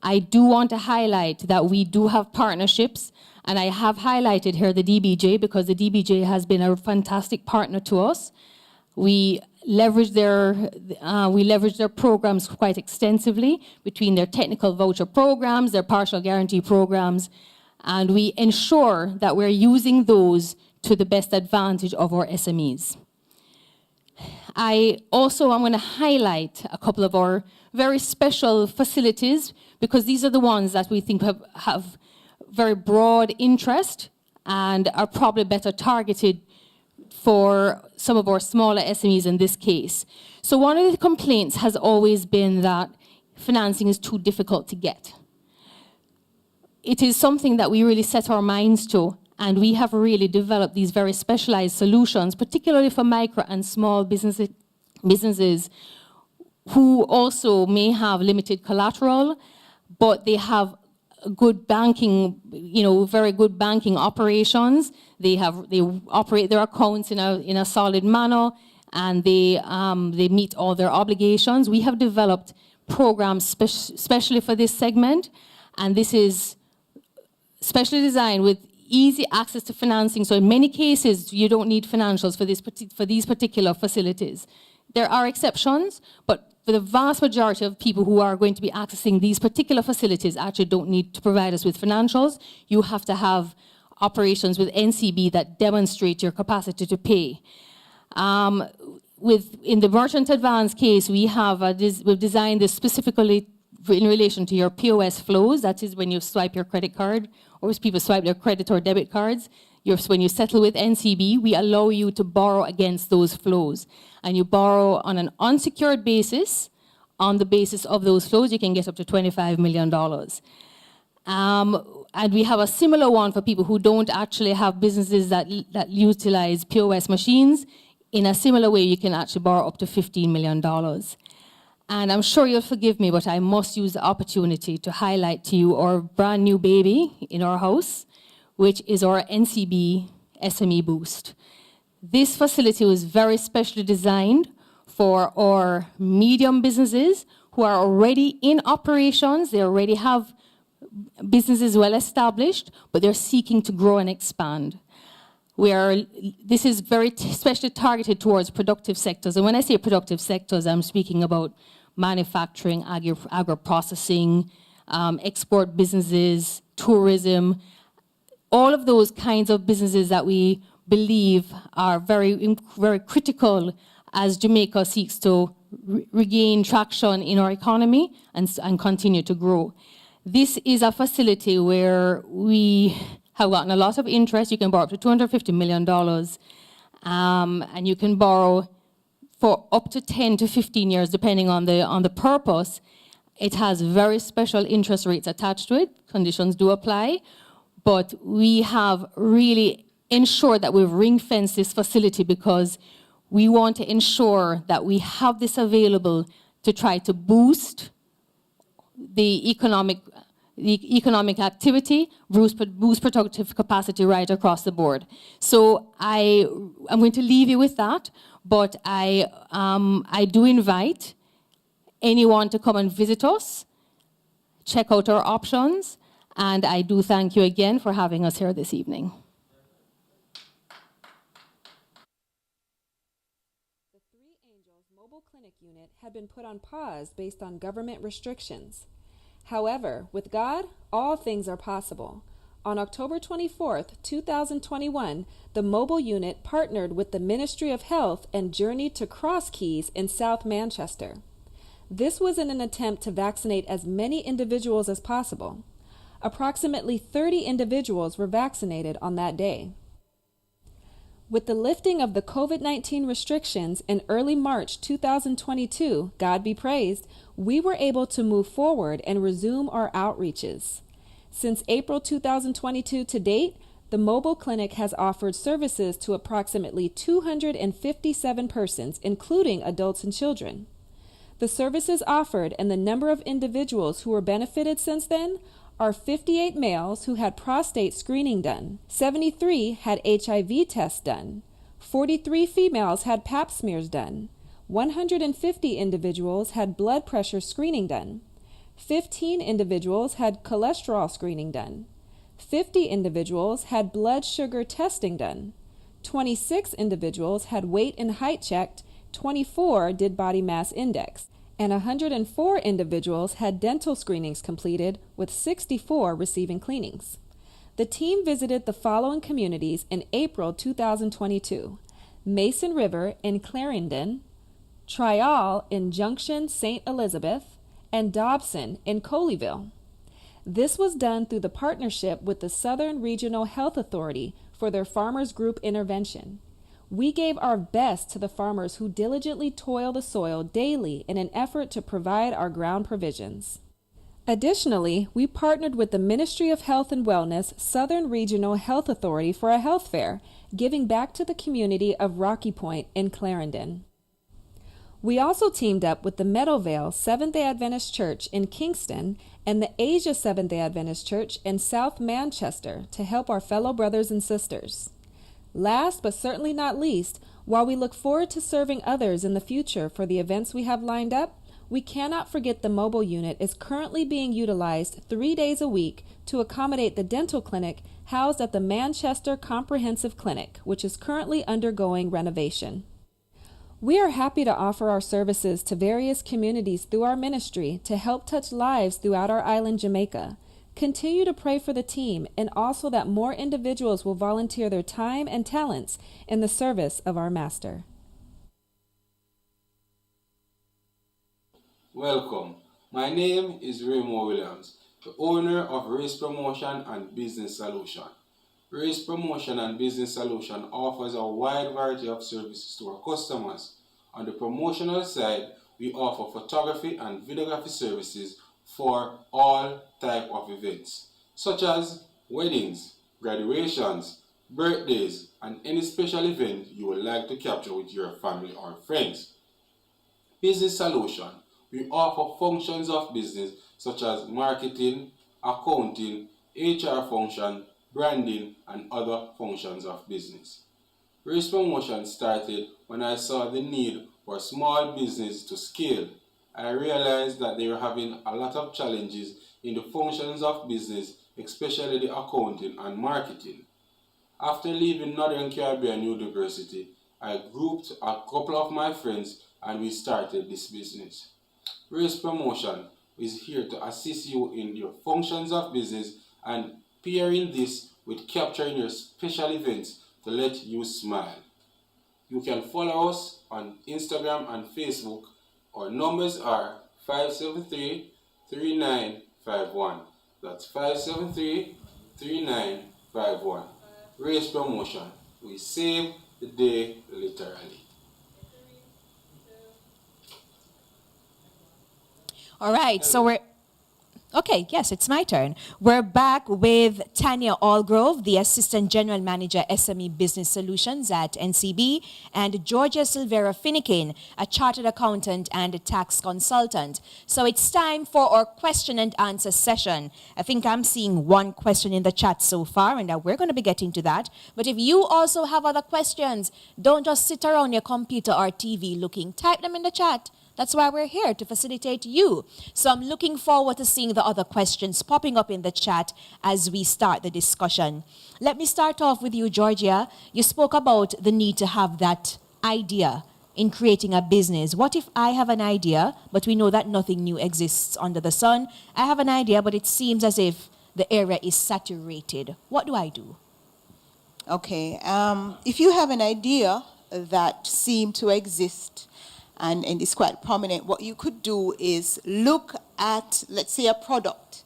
I do want to highlight that we do have partnerships, and I have highlighted here the DBJ because the DBJ has been a fantastic partner to us. We leverage their programs quite extensively between their technical voucher programs, their partial guarantee programs, and we ensure that we're using those to the best advantage of our SMEs. I also am going to highlight a couple of our very special facilities because these are the ones that we think have very broad interest and are probably better targeted for some of our smaller SMEs in this case. So one of the complaints has always been that financing is too difficult to get. It is something that we really set our minds to, and we have really developed these very specialized solutions, particularly for micro and small businesses who also may have limited collateral, but they have good banking, very good banking operations. They operate their accounts in a solid manner, and they meet all their obligations. We have developed programs specially for this segment, and this is specially designed with easy access to financing. So in many cases, you don't need financials for these particular facilities. There are exceptions, but for the vast majority of people who are going to be accessing these particular facilities actually don't need to provide us with financials. You have to have operations with NCB that demonstrate your capacity to pay. In the merchant advance case, we've designed this specifically in relation to your POS flows. That is when you swipe your credit card, or as people swipe their credit or debit cards. When you settle with NCB, we allow you to borrow against those flows. And you borrow on an unsecured basis. On the basis of those flows, you can get up to $25 million. And we have a similar one for people who don't actually have businesses that utilize POS machines. In a similar way, you can actually borrow up to $15 million. And I'm sure you'll forgive me, but I must use the opportunity to highlight to you our brand new baby in our house, which is our NCB SME Boost. This facility was very specially designed for our medium businesses who are already in operations. They already have business is well established, but they're seeking to grow and expand. This is very especially targeted towards productive sectors. And when I say productive sectors, I'm speaking about manufacturing, agro-processing, export businesses, tourism, all of those kinds of businesses that we believe are very, very critical as Jamaica seeks to regain traction in our economy and continue to grow. This is a facility where we have gotten a lot of interest. You can borrow up to $250 million, and you can borrow for up to 10 to 15 years, depending on the purpose. It has very special interest rates attached to it. Conditions do apply, but we have really ensured that we've ring-fenced this facility because we want to ensure that we have this available to try to boost the economic activity, boost productive capacity right across the board. So I'm going to leave you with that, but I do invite anyone to come and visit us, check out our options, and I do thank you again for having us here this evening. The Three Angels Mobile Clinic Unit had been put on pause based on government restrictions. However, with God, all things are possible. On October 24th, 2021, the mobile unit partnered with the Ministry of Health and journeyed to Cross Keys in South Manchester. This was in an attempt to vaccinate as many individuals as possible. Approximately 30 individuals were vaccinated on that day. With the lifting of the COVID-19 restrictions in early March 2022, God be praised, we were able to move forward and resume our outreaches. Since April 2022 to date, the mobile clinic has offered services to approximately 257 persons, including adults and children. The services offered and the number of individuals who were benefited since then are 58 males who had prostate screening done, 73 had HIV tests done, 43 females had pap smears done, 150 individuals had blood pressure screening done, 15 individuals had cholesterol screening done, 50 individuals had blood sugar testing done, 26 individuals had weight and height checked, 24 did body mass index, and 104 individuals had dental screenings completed, with 64 receiving cleanings. The team visited the following communities in April 2022: Mason River in Clarendon, Trial in Junction St. Elizabeth, and Dobson in Colleyville. This was done through the partnership with the Southern Regional Health Authority for their Farmers Group intervention. We gave our best to the farmers who diligently toil the soil daily in an effort to provide our ground provisions. Additionally, we partnered with the Ministry of Health and Wellness Southern Regional Health Authority for a health fair, giving back to the community of Rocky Point in Clarendon. We also teamed up with the Meadowvale Seventh-day Adventist Church in Kingston and the Asia Seventh-day Adventist Church in South Manchester to help our fellow brothers and sisters. Last but certainly not least, while we look forward to serving others in the future for the events we have lined up, we cannot forget the mobile unit is currently being utilized 3 days a week to accommodate the dental clinic housed at the Manchester Comprehensive Clinic, which is currently undergoing renovation. We are happy to offer our services to various communities through our ministry to help touch lives throughout our island, Jamaica. Continue to pray for the team and also that more individuals will volunteer their time and talents in the service of our Master. Welcome. My name is Raymond Williams, the owner of Race Promotion and Business Solution. Race Promotion and Business Solution offers a wide variety of services to our customers. On the promotional side, we offer photography and videography services for all type of events, such as weddings, graduations, birthdays, and any special event you would like to capture with your family or friends. Business Solution. We offer functions of business such as marketing, accounting, HR function, branding, and other functions of business. Race Promotion started when I saw the need for small business to scale. I realized that they were having a lot of challenges in the functions of business, especially the accounting and marketing. After leaving Northern Caribbean University, I grouped a couple of my friends and we started this business. Race Promotion is here to assist you in your functions of business and pairing this with capturing your special events to let you smile. You can follow us on Instagram and Facebook. Our numbers are 573-3951. That's 573-3951. Race Promotion. We save the day literally. All right, so we're... Okay, yes, it's my turn. We're back with Tanya Allgrove, the Assistant General Manager, SME Business Solutions at NCB, and Georgia Silvera Finnekin, a Chartered Accountant and a Tax Consultant. So it's time for our question and answer session. I think I'm seeing one question in the chat so far, and we're going to be getting to that. But if you also have other questions, don't just sit around your computer or TV looking. Type them in the chat. That's why we're here, to facilitate you. So I'm looking forward to seeing the other questions popping up in the chat as we start the discussion. Let me start off with you, Georgia. You spoke about the need to have that idea in creating a business. What if I have an idea, but we know that nothing new exists under the sun? I have an idea, but it seems as if the area is saturated. What do I do? Okay, if you have an idea that seems to exist and is quite prominent, what you could do is look at, let's say, a product.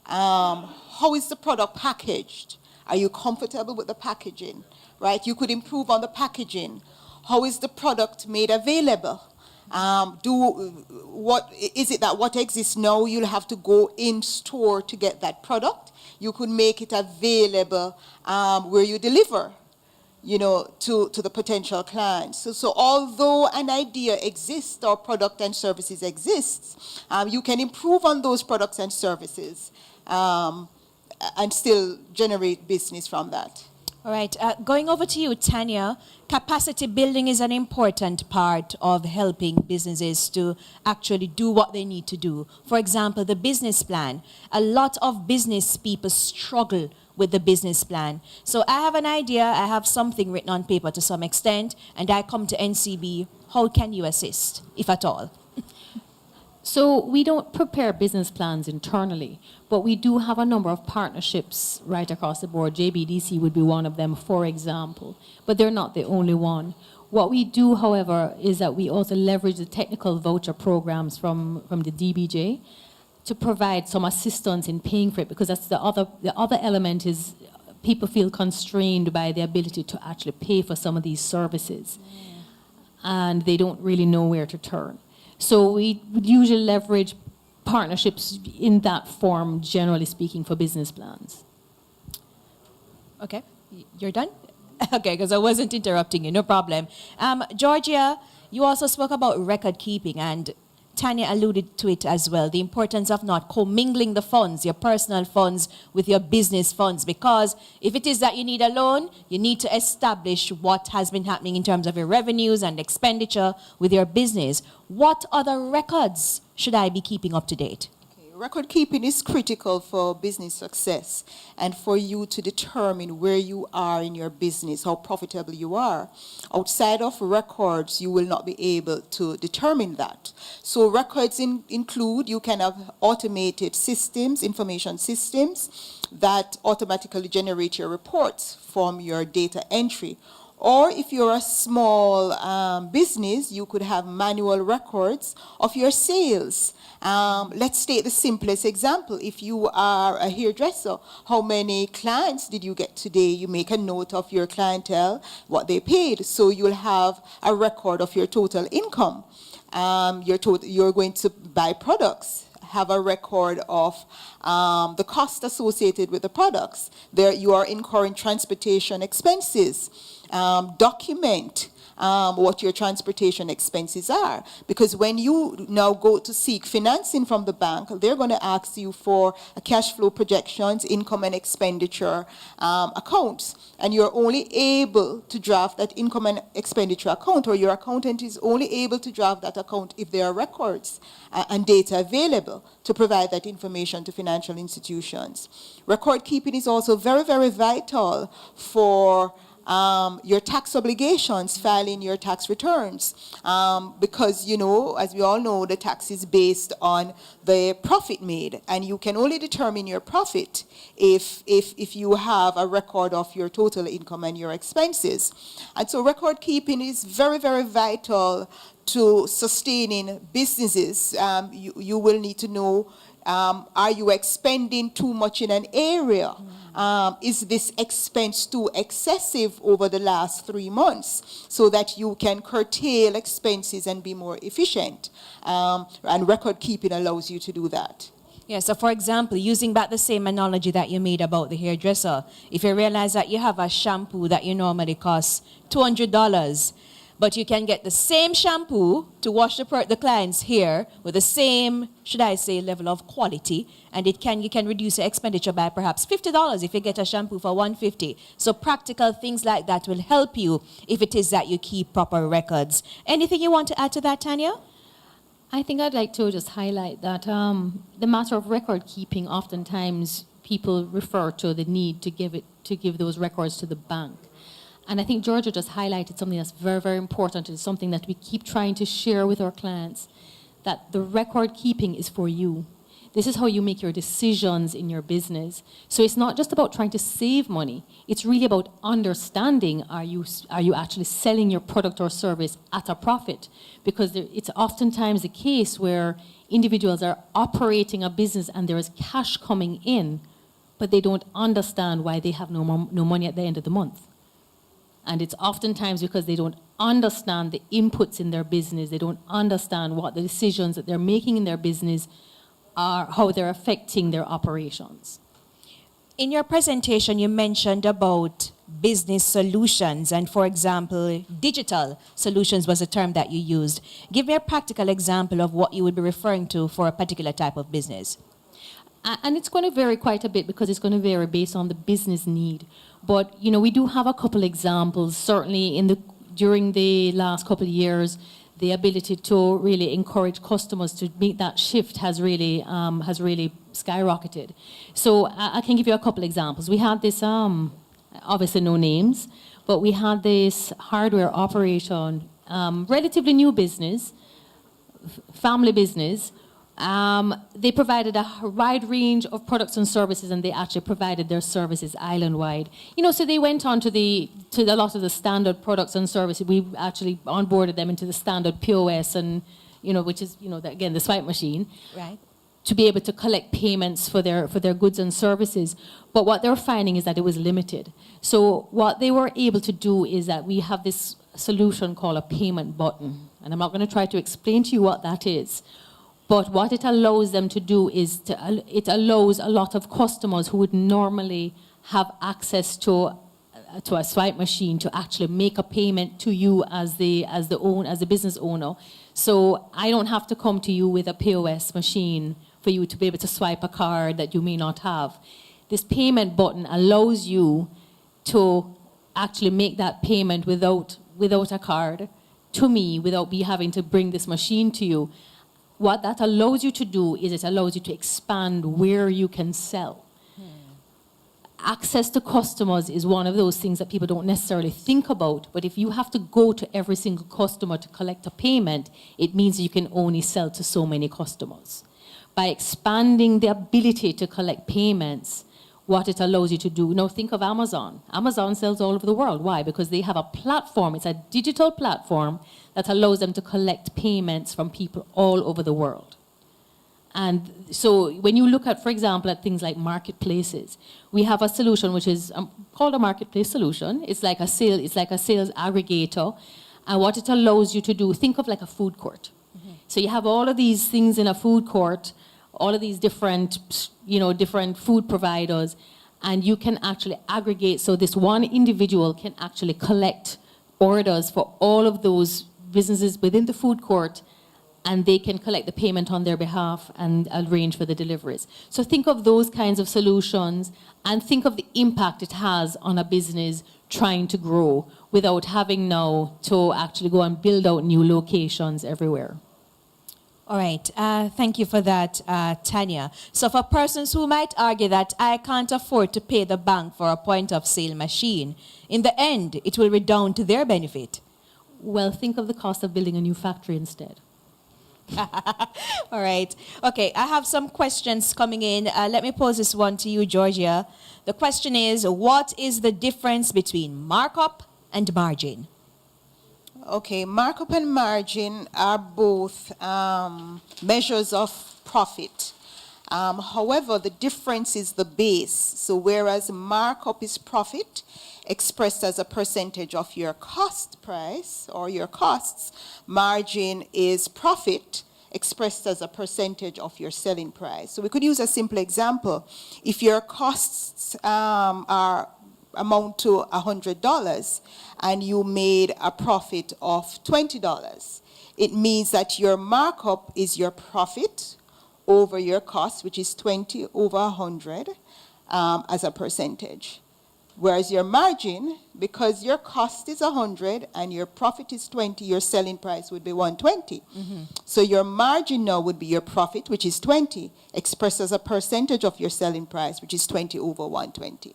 How is the product packaged? Are you comfortable with the packaging? Right? You could improve on the packaging. How is the product made available? What is it that what exists now, you'll have to go in store to get that product? You could make it available where you deliver, you know, to the potential clients. So although an idea exists or product and services exists, you can improve on those products and services and still generate business from that. All right, going over to you, Tanya. Capacity building is an important part of helping businesses to actually do what they need to do. For example, the business plan. A lot of business people struggle with the business plan. So I have an idea, I have something written on paper to some extent, and I come to NCB. How can you assist, if at all? So we don't prepare business plans internally, but we do have a number of partnerships right across the board. JBDC would be one of them, for example, but they're not the only one. What we do, however, is that we also leverage the technical voucher programs from the DBJ to provide some assistance in paying for it, because that's the other element is people feel constrained by the ability to actually pay for some of these services, and they don't really know where to turn. So we would usually leverage partnerships in that form, generally speaking, for business plans. Okay, you're done? Okay, because I wasn't interrupting you, no problem. Georgia, you also spoke about record keeping, and Tanya alluded to it as well, the importance of not commingling the funds, your personal funds with your business funds, because if it is that you need a loan, you need to establish what has been happening in terms of your revenues and expenditure with your business. What other records should I be keeping up to date? Record keeping is critical for business success and for you to determine where you are in your business, how profitable you are. Outside of records, you will not be able to determine that. So records include, you can have automated systems, information systems that automatically generate your reports from your data entry. Or if you're a small business, you could have manual records of your sales. Let's take the simplest example. If you are a hairdresser, how many clients did you get today? You make a note of your clientele, what they paid. So you'll have a record of your total income. You're going to buy products. Have a record of the cost associated with the products. There you are incurring transportation expenses. Document what your transportation expenses are. Because when you now go to seek financing from the bank, they're going to ask you for a cash flow projections, income and expenditure accounts. And you're only able to draft that income and expenditure account, or your accountant is only able to draft that account if there are records and data available to provide that information to financial institutions. Record keeping is also very, very vital for your tax obligations, filing your tax returns, because, you know, as we all know, the tax is based on the profit made, and you can only determine your profit if you have a record of your total income and your expenses. And so record keeping is very, very vital to sustaining businesses. You will need to know, are you expending too much in an area? Is this expense too excessive over the last 3 months, so that you can curtail expenses and be more efficient? And record keeping allows you to do that. Yeah, so for example, using back the same analogy that you made about the hairdresser, if you realize that you have a shampoo that you normally costs $200, but you can get the same shampoo to wash the client's hair with the same, should I say, level of quality, and you can reduce your expenditure by perhaps $50 if you get a shampoo for $150. So practical things like that will help you if it is that you keep proper records. Anything you want to add to that, Tanya? I think I'd like to just highlight that the matter of record keeping, oftentimes people refer to the need to give those records to the bank. And I think Georgia just highlighted something that's very, very important. It's something that we keep trying to share with our clients, that the record keeping is for you. This is how you make your decisions in your business. So it's not just about trying to save money. It's really about understanding, are you actually selling your product or service at a profit? Because it's oftentimes the case where individuals are operating a business and there is cash coming in, but they don't understand why they have no money at the end of the month. And it's oftentimes because they don't understand the inputs in their business. They don't understand what the decisions that they're making in their business are, how they're affecting their operations. In your presentation, you mentioned about business solutions, and for example, digital solutions was a term that you used. Give me a practical example of what you would be referring to for a particular type of business. And it's going to vary quite a bit, because it's going to vary based on the business need. But, you know, we do have a couple examples. Certainly during the last couple of years, the ability to really encourage customers to make that shift has really skyrocketed. So I can give you a couple examples. We had this, obviously no names, but we had this hardware operation, relatively new business, family business. They provided a wide range of products and services, and they actually provided their services island-wide. You know, so they went on to a lot of the standard products and services. We actually onboarded them into the standard POS, and, you know, which is, you know, again, the swipe machine. Right. To be able to collect payments for their goods and services. But what they're finding is that it was limited. So what they were able to do is that we have this solution called a payment button. And I'm not going to try to explain to you what that is. But what it allows them to do is it allows a lot of customers who would normally have access to a swipe machine to actually make a payment to you as the business owner. So I don't have to come to you with a POS machine for you to be able to swipe a card that you may not have. This payment button allows you to actually make that payment without a card to me, without me having to bring this machine to you. What that allows you to do is it allows you to expand where you can sell. Access to customers is one of those things that people don't necessarily think about, but if you have to go to every single customer to collect a payment, it means you can only sell to so many customers. By expanding the ability to collect payments, what it allows you to do, now think of Amazon. Amazon sells all over the world. Why? Because they have a platform, it's a digital platform that allows them to collect payments from people all over the world. And so when you look at, for example, at things like marketplaces, we have a solution which is called a marketplace solution. It's like a sales aggregator. And what it allows you to do, think of like a food court. Mm-hmm. So you have all of these things in a food court, all of these different food providers, and you can actually aggregate. So this one individual can actually collect orders for all of those businesses within the food court, and they can collect the payment on their behalf and arrange for the deliveries. So think of those kinds of solutions and think of the impact it has on a business trying to grow without having now to actually go and build out new locations everywhere. All right. Thank you for that, Tanya. So for persons who might argue that I can't afford to pay the bank for a point-of-sale machine, in the end, it will redound to their benefit. Well, think of the cost of building a new factory instead. All right. Okay, I have some questions coming in. Let me pose this one to you, Georgia. The question is, what is the difference between markup and margin? Okay, markup and margin are both measures of profit. However, the difference is the base. So whereas markup is profit, expressed as a percentage of your cost price or your costs, margin is profit expressed as a percentage of your selling price. So we could use a simple example. If your costs amount to $100 and you made a profit of $20, it means that your markup is your profit over your cost, which is 20 over 100 as a percentage. Whereas your margin, because your cost is 100 and your profit is 20, your selling price would be 120. So your margin now would be your profit, which is 20, expressed as a percentage of your selling price, which is 20 over 120.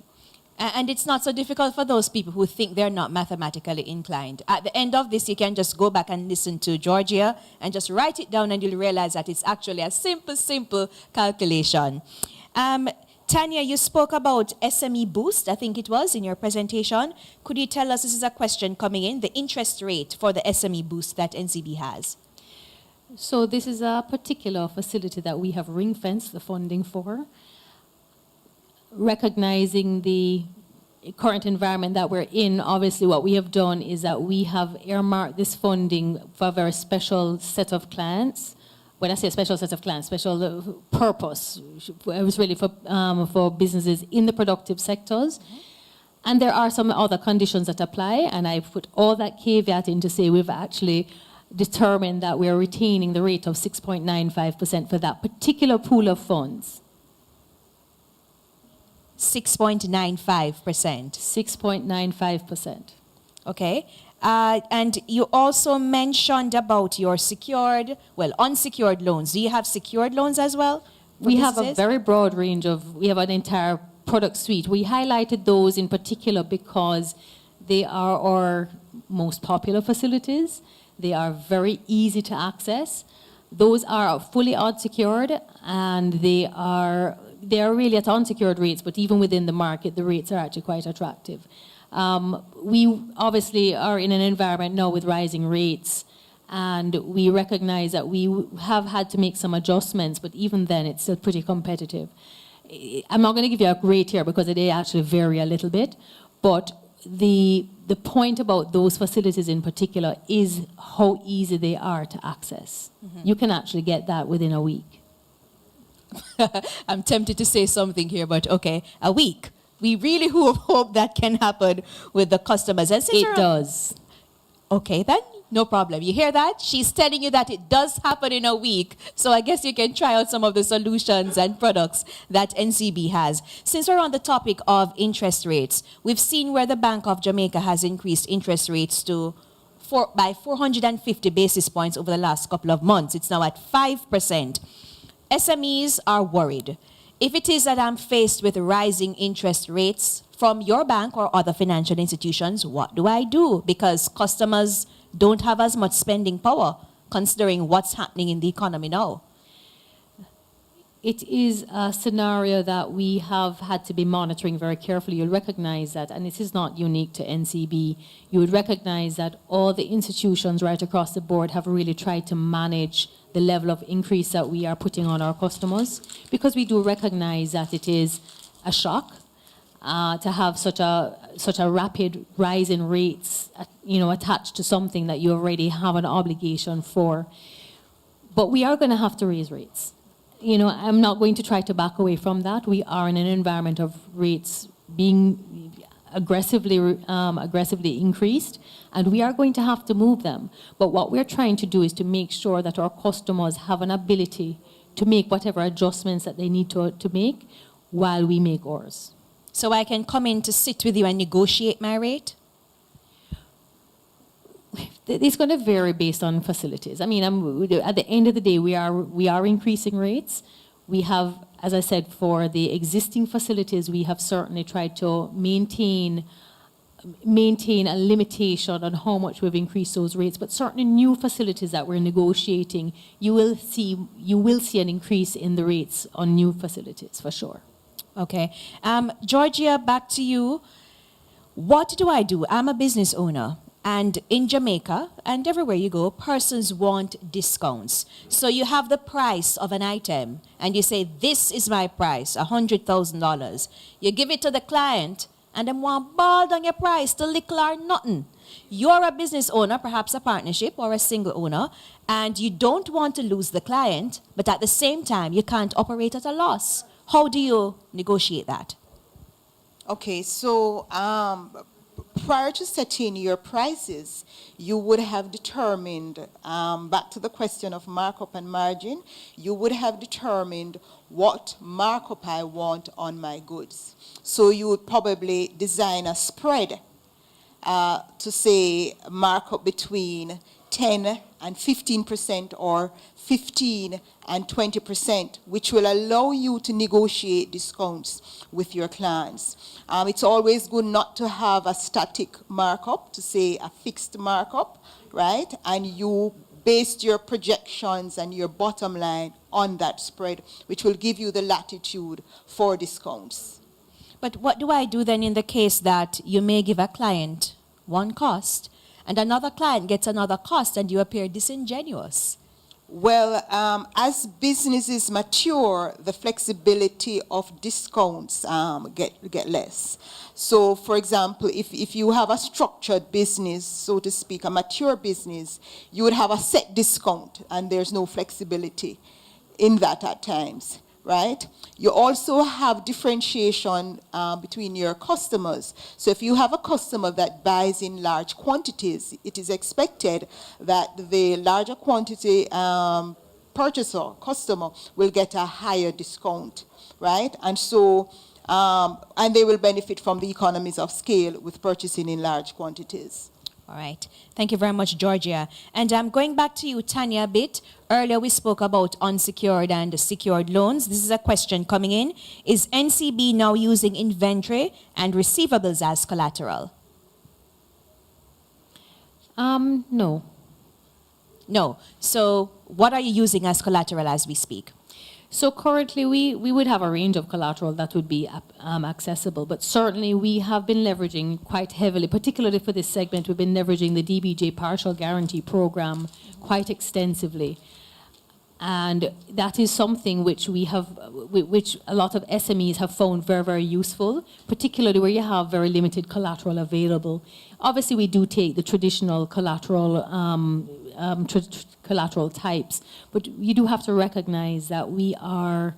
And it's not so difficult for those people who think they're not mathematically inclined. At the end of this, you can just go back and listen to Georgia and just write it down, and you'll realize that it's actually a simple calculation. Tanya, you spoke about SME Boost, I think it was, in your presentation. Could you tell us, this is a question coming in, the interest rate for the SME Boost that NCB has? So this is a particular facility that we have ring-fenced the funding for, recognizing the current environment that we're in. Obviously, what we have done is that we have earmarked this funding for a very special set of clients. When I say special set of clients, special purpose, it was really for businesses in the productive sectors. And there are some other conditions that apply, and I put all that caveat in to say we've actually determined that we're retaining the rate of 6.95% for that particular pool of funds. 6.95%. 6.95%. Okay. And you also mentioned about your unsecured loans. Do you have secured loans as well? We have a very broad range we have an entire product suite. We highlighted those in particular because they are our most popular facilities. They are very easy to access. Those are fully unsecured, and they are really at unsecured rates, but even within the market, the rates are actually quite attractive. We obviously are in an environment now with rising rates, and we recognize that we have had to make some adjustments, but even then it's still pretty competitive. I'm not going to give you a rate here because they actually vary a little bit, but the point about those facilities in particular is how easy they are to access. You can actually get that within a week. I'm tempted to say something here, but okay, a week. We really hope that can happen with the customers. And it does. Okay, then, no problem. You hear that? She's telling you that it does happen in a week. So I guess you can try out some of the solutions and products that NCB has. Since we're on the topic of interest rates, we've seen where the Bank of Jamaica has increased interest rates by 450 basis points over the last couple of months. It's now at 5%. SMEs are worried. If it is that I'm faced with rising interest rates from your bank or other financial institutions, what do I do? Because customers don't have as much spending power, considering what's happening in the economy now. It is a scenario that we have had to be monitoring very carefully. You'll recognize that, and this is not unique to NCB, you would recognize that all the institutions right across the board have really tried to manage the level of increase that we are putting on our customers, because we do recognize that it is a shock to have such a rapid rise in rates, attached to something that you already have an obligation for. But we are going to have to raise rates. I'm not going to try to back away from that. We are in an environment of rates being aggressively increased, and we are going to have to move them. But what we're trying to do is to make sure that our customers have an ability to make whatever adjustments that they need to make while we make ours. So I can come in to sit with you and negotiate my rate? It's going to vary based on facilities. I mean, at the end of the day, we are increasing rates. We have, as I said, for the existing facilities, we have certainly tried to maintain a limitation on how much we've increased those rates. But certainly new facilities that we're negotiating, you will see an increase in the rates on new facilities for sure. Okay. Georgia, back to you. What do? I'm a business owner. And in Jamaica and everywhere you go, persons want discounts. So you have the price of an item and you say, this is my price, $100,000. You give it to the client and them want ball on your price to little or nothing. You're a business owner, perhaps a partnership or a single owner, and you don't want to lose the client, but at the same time, you can't operate at a loss. How do you negotiate that? Okay, so prior to setting your prices, you would have determined, back to the question of markup and margin, you would have determined what markup I want on my goods. So you would probably design a spread to say markup between 10 and 15% or 15 and 20%, which will allow you to negotiate discounts with your clients. It's always good not to have a static markup, to say a fixed markup, right? And you based your projections and your bottom line on that spread, which will give you the latitude for discounts. But what do I do then in the case that you may give a client one cost and another client gets another cost and you appear disingenuous? Well, as businesses mature, the flexibility of discounts get less. So, for example, if you have a structured business, so to speak, a mature business, you would have a set discount, and there's no flexibility in that at times, right? You also have differentiation between your customers. So if you have a customer that buys in large quantities, it is expected that the larger quantity purchaser, customer, will get a higher discount, right? And so, and they will benefit from the economies of scale with purchasing in large quantities. All right. Thank you very much, Georgia. And I'm going back to you, Tanya, a bit. Earlier, we spoke about unsecured and secured loans. This is a question coming in. Is NCB now using inventory and receivables as collateral? No. No. So what are you using as collateral as we speak? So currently, we would have a range of collateral that would be accessible, but certainly we have been leveraging quite heavily, particularly for this segment, we've been leveraging the DBJ Partial Guarantee Program quite extensively. And that is something which which a lot of SMEs have found very, very useful, particularly where you have very limited collateral available. Obviously, we do take the traditional collateral collateral types, but you do have to recognize that we are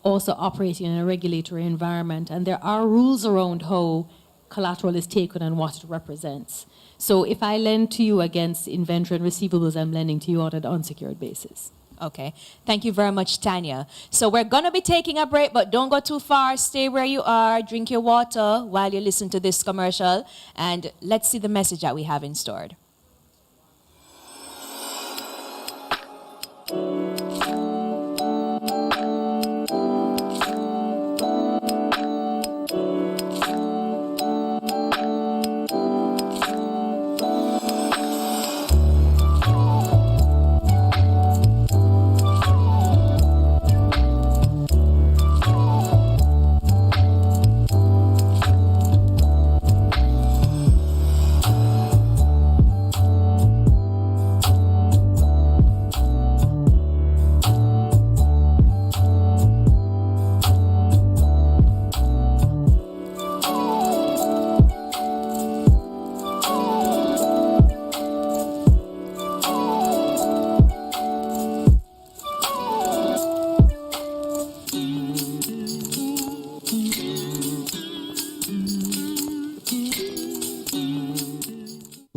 also operating in a regulatory environment, and there are rules around how collateral is taken and what it represents. So if I lend to you against inventory and receivables, I'm lending to you on an unsecured basis. Okay. Thank you very much, Tanya. So we're going to be taking a break, but don't go too far. Stay where you are. Drink your water while you listen to this commercial, and let's see the message that we have in store.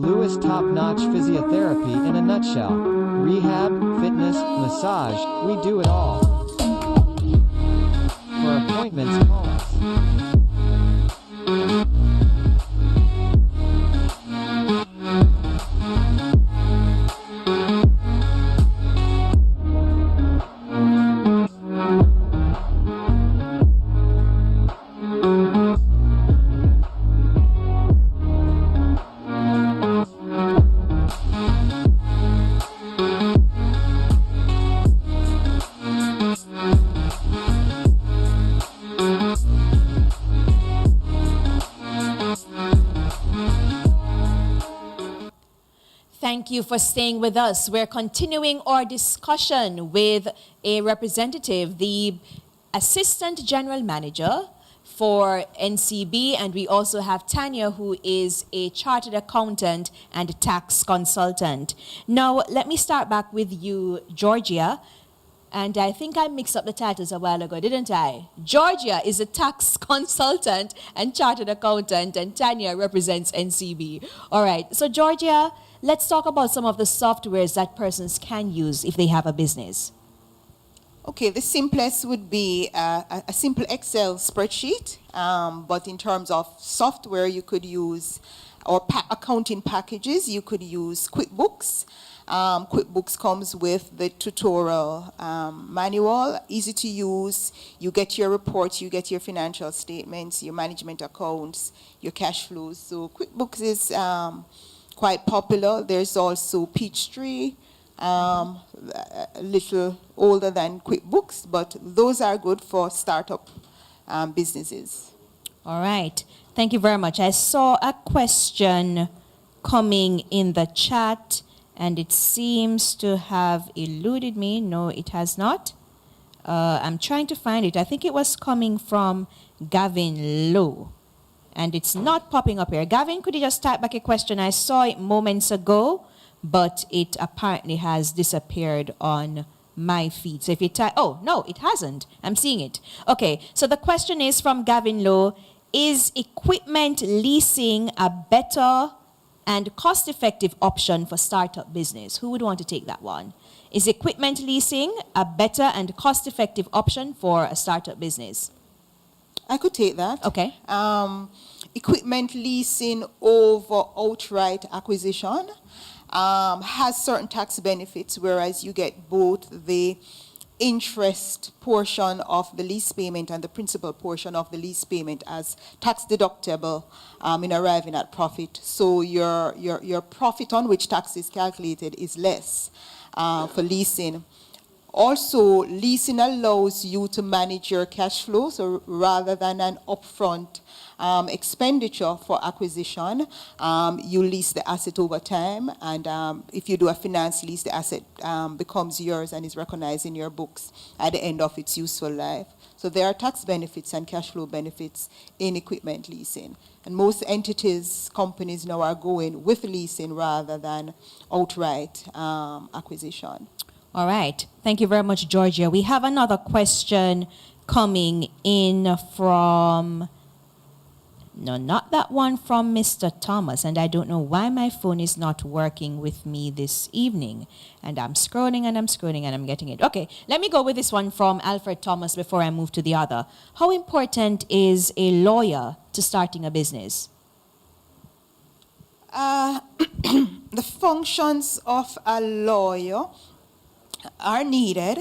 Lewis top-notch physiotherapy in a nutshell. Rehab, fitness, massage, we do it all. For appointments, call us. Thank you for staying with us. We're continuing our discussion with a representative, the Assistant General Manager for NCB, and we also have Tanya, who is a chartered accountant and tax consultant. Now, let me start back with you, Georgia. And I think I mixed up the titles a while ago, didn't I? Georgia is a tax consultant and chartered accountant, and Tanya represents NCB. All right, so Georgia, let's talk about some of the softwares that persons can use if they have a business. Okay, the simplest would be a simple Excel spreadsheet, but in terms of software, you could use, or accounting packages, you could use QuickBooks. QuickBooks comes with the tutorial manual, easy to use. You get your reports, you get your financial statements, your management accounts, your cash flows. So QuickBooks is quite popular. There's also Peachtree, a little older than QuickBooks, but those are good for startup businesses. All right. Thank you very much. I saw a question coming in the chat, and it seems to have eluded me. No, it has not. I'm trying to find it. I think it was coming from Gavin Lowe, and it's not popping up here. Gavin, could you just type back a question? I saw it moments ago, but it apparently has disappeared on my feed. So if you type, oh, no, it hasn't. I'm seeing it. Okay, so the question is from Gavin Lowe: is equipment leasing a better and cost-effective option for startup business? Who would want to take that one? Is equipment leasing a better and cost-effective option for a startup business? I could take that. Okay. Equipment leasing over outright acquisition has certain tax benefits, whereas you get both the interest portion of the lease payment and the principal portion of the lease payment as tax deductible in arriving at profit. So your profit on which tax is calculated is less for leasing. Also, leasing allows you to manage your cash flow, so rather than an upfront expenditure for acquisition, you lease the asset over time, and if you do a finance lease, the asset becomes yours and is recognized in your books at the end of its useful life. So there are tax benefits and cash flow benefits in equipment leasing. And most entities, companies now are going with leasing rather than outright acquisition. All right. Thank you very much, Georgia. We have another question coming in from, no, not that one, from Mr. Thomas. And I don't know why my phone is not working with me this evening. And I'm scrolling and I'm scrolling and I'm getting it. Okay, let me go with this one from Alfred Thomas before I move to the other. How important is a lawyer to starting a business? The functions of a lawyer are needed,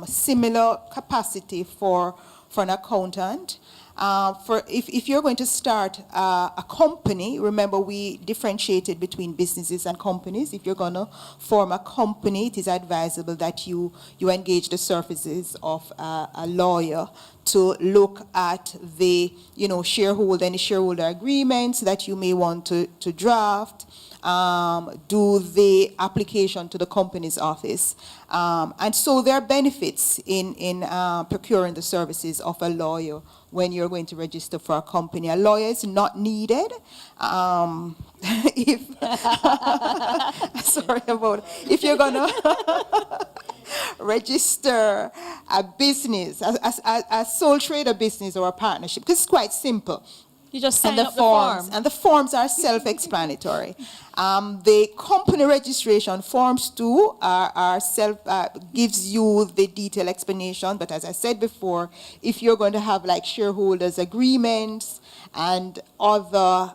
similar capacity for an accountant. If you're going to start a company, remember we differentiated between businesses and companies. If you're going to form a company, it is advisable that you engage the services of a lawyer to look at the any shareholder agreements that you may want to draft, do the application to the company's office. And so there are benefits in procuring the services of a lawyer when you're going to register for a company. A lawyer is not needed. If you're going to register a business, a sole trader business or a partnership, because it's quite simple. You just sign up the forms. And the forms are self-explanatory. The company registration forms too are gives you the detailed explanation. But as I said before, if you're going to have like shareholders agreements and other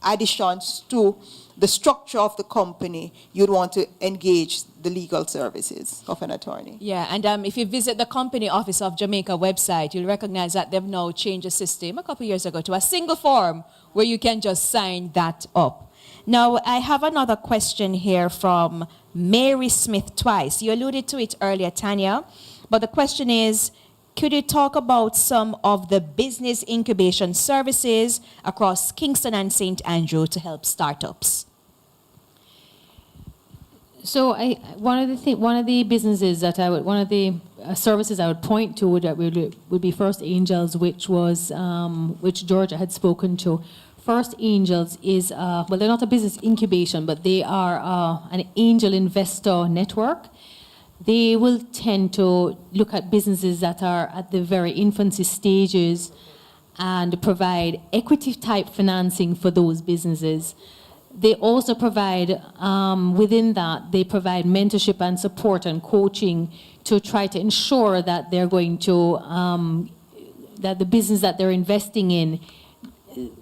additions to the structure of the company, you'd want to engage the legal services of an attorney. Yeah, and if you visit the Company Office of Jamaica website, you'll recognize that they've now changed the system a couple of years ago to a single form where you can just sign that up. Now, I have another question here from Mary Smith twice. You alluded to it earlier, Tanya, but the question is, could you talk about some of the business incubation services across Kingston and St. Andrew to help startups? So one of the businesses that one of the services I would point to would be First Angels, which Georgia had spoken to. First Angels is well, they're not a business incubation, but they are an angel investor network. They will tend to look at businesses that are at the very infancy stages and provide equity type financing for those businesses. They also provide, within that, they provide mentorship and support and coaching to try to ensure that they're going to, that the business that they're investing in,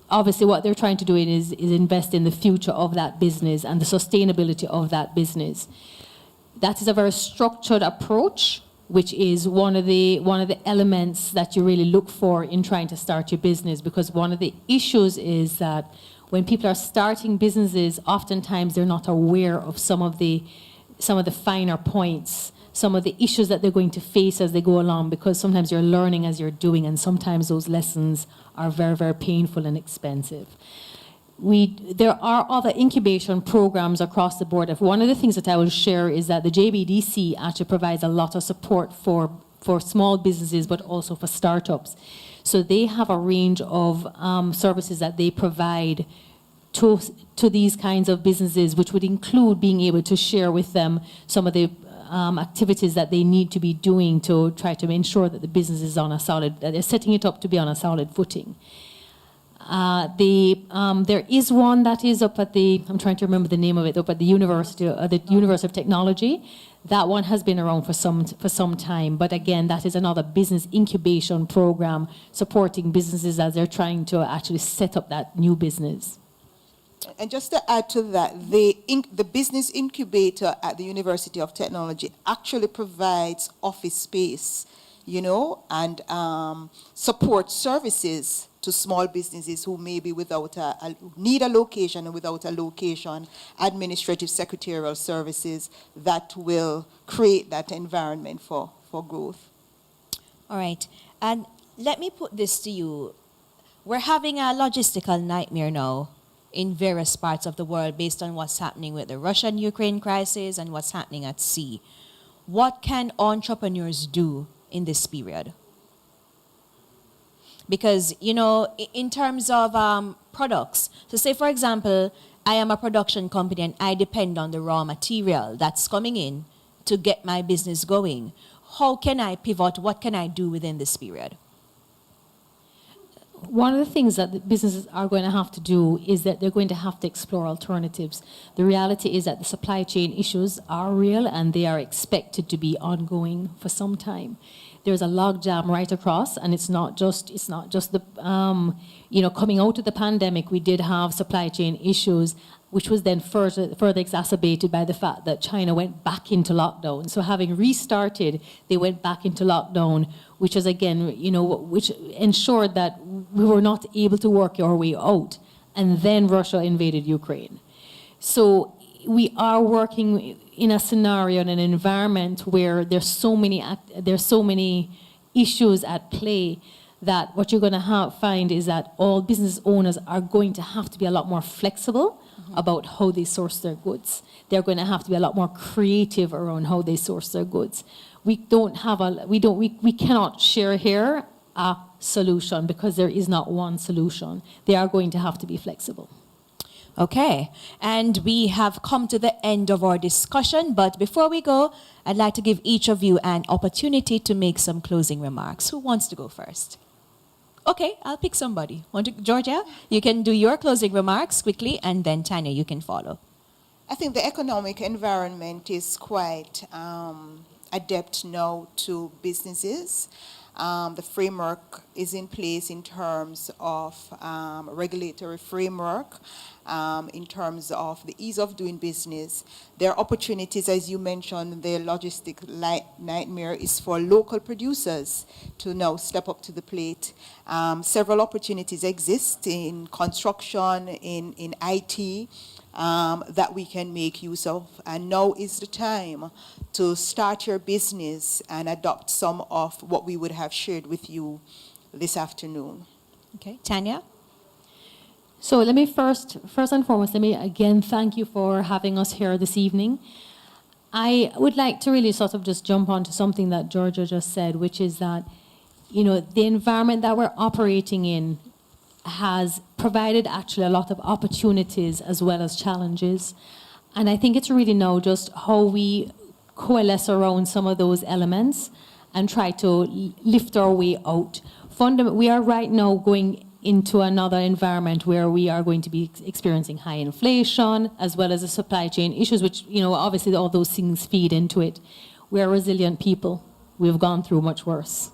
obviously what they're trying to do is invest in the future of that business and the sustainability of that business. That is a very structured approach, which is one of the elements that you really look for in trying to start your business, because one of the issues is that when people are starting businesses, oftentimes they're not aware of some of the finer points, some of the issues that they're going to face as they go along, because sometimes you're learning as you're doing, and sometimes those lessons are very, very painful and expensive. There are other incubation programs across the board. One of the things that I will share is that the JBDC actually provides a lot of support for small businesses, but also for startups. So they have a range of services that they provide to these kinds of businesses, which would include being able to share with them some of the activities that they need to be doing to try to ensure that the business is that they're setting it up to be on a solid footing. There is one that is up at I'm trying to remember the name of it, up at the University of Technology. That one has been around for some time, but again, that is another business incubation program supporting businesses as they're trying to actually set up that new business. And just to add to that, the business incubator at the University of Technology actually provides office space, and support services to small businesses who may be need a location, and without a location, administrative secretarial services that will create that environment for growth. All right. And let me put this to you. We're having a logistical nightmare now in various parts of the world based on what's happening with the Russian-Ukraine crisis and what's happening at sea. What can entrepreneurs do in this period? Because, in terms of products, so say, for example, I am a production company and I depend on the raw material that's coming in to get my business going. How can I pivot? What can I do within this period? One of the things that the businesses are going to have to do is that they're going to have to explore alternatives. The reality is that the supply chain issues are real and they are expected to be ongoing for some time. There's a logjam right across, and it's not just the coming out of the pandemic, we did have supply chain issues, which was then further exacerbated by the fact that China went back into lockdown. So having restarted, they went back into lockdown, which is again, which ensured that we were not able to work our way out. And then Russia invaded Ukraine. So we are working in a scenario, in an environment where there's so many issues at play, that what you're going to find is that all business owners are going to have to be a lot more flexible about how they source their goods. They're going to have to be a lot more creative around how they source their goods. We cannot share here a solution, because there is not one solution. They are going to have to be flexible. Okay, and we have come to the end of our discussion, but before we go, I'd like to give each of you an opportunity to make some closing remarks. Who wants to go first? Okay, I'll pick somebody. Georgia, you can do your closing remarks quickly, and then Tanya, you can follow. I think the economic environment is quite adept now to businesses. The framework is in place in terms of regulatory framework, in terms of the ease of doing business. There are opportunities, as you mentioned, the logistic nightmare is for local producers to now step up to the plate. Several opportunities exist in construction, in IT, that we can make use of. And now is the time to start your business and adopt some of what we would have shared with you this afternoon. Okay, Tanya? So let me first and foremost, let me again thank you for having us here this evening. I would like to really sort of just jump onto something that Georgia just said, which is that, you know, the environment that we're operating in has provided actually a lot of opportunities as well as challenges. And I think it's really now just how we coalesce around some of those elements and try to lift our way out. We are right now going into another environment where we are going to be experiencing high inflation as well as the supply chain issues, which, you know, obviously all those things feed into it. We're resilient people. We've gone through much worse.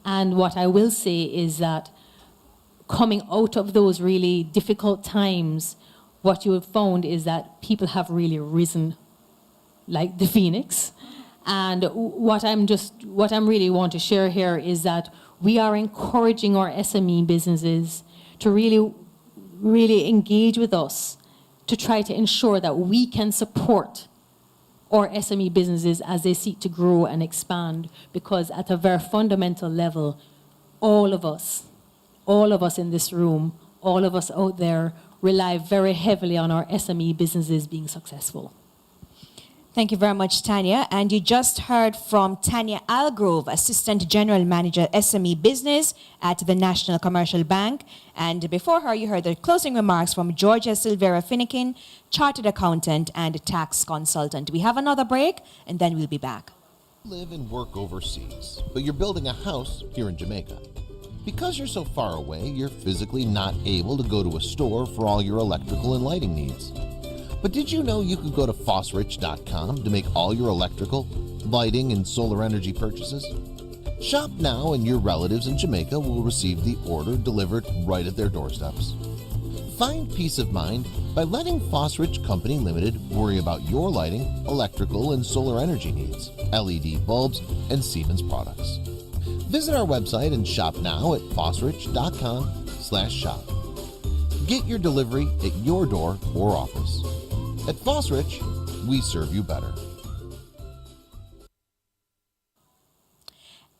And what I will say is that coming out of those really difficult times, what you have found is that people have really risen like the phoenix. And what I'm really want to share here is that we are encouraging our SME businesses to really engage with us to try to ensure that we can support our SME businesses as they seek to grow and expand, because at a very fundamental level, all of us in this room, all of us out there rely very heavily on our SME businesses being successful. Thank you very much, Tanya. And you just heard from Tanya Algrove, Assistant General Manager, SME Business at the National Commercial Bank. And before her, you heard the closing remarks from Georgia Silvera Finnegan, Chartered Accountant and Tax Consultant. We have another break, and then we'll be back. Live and work overseas, but you're building a house here in Jamaica. Because you're so far away, you're physically not able to go to a store for all your electrical and lighting needs. But did you know you could go to fosrich.com to make all your electrical, lighting, and solar energy purchases? Shop now and your relatives in Jamaica will receive the order delivered right at their doorsteps. Find peace of mind by letting Fosrich Company Limited worry about your lighting, electrical, and solar energy needs, LED bulbs, and Siemens products. Visit our website and shop now at fosrich.com/shop. Get your delivery at your door or office. At Fosrich, we serve you better.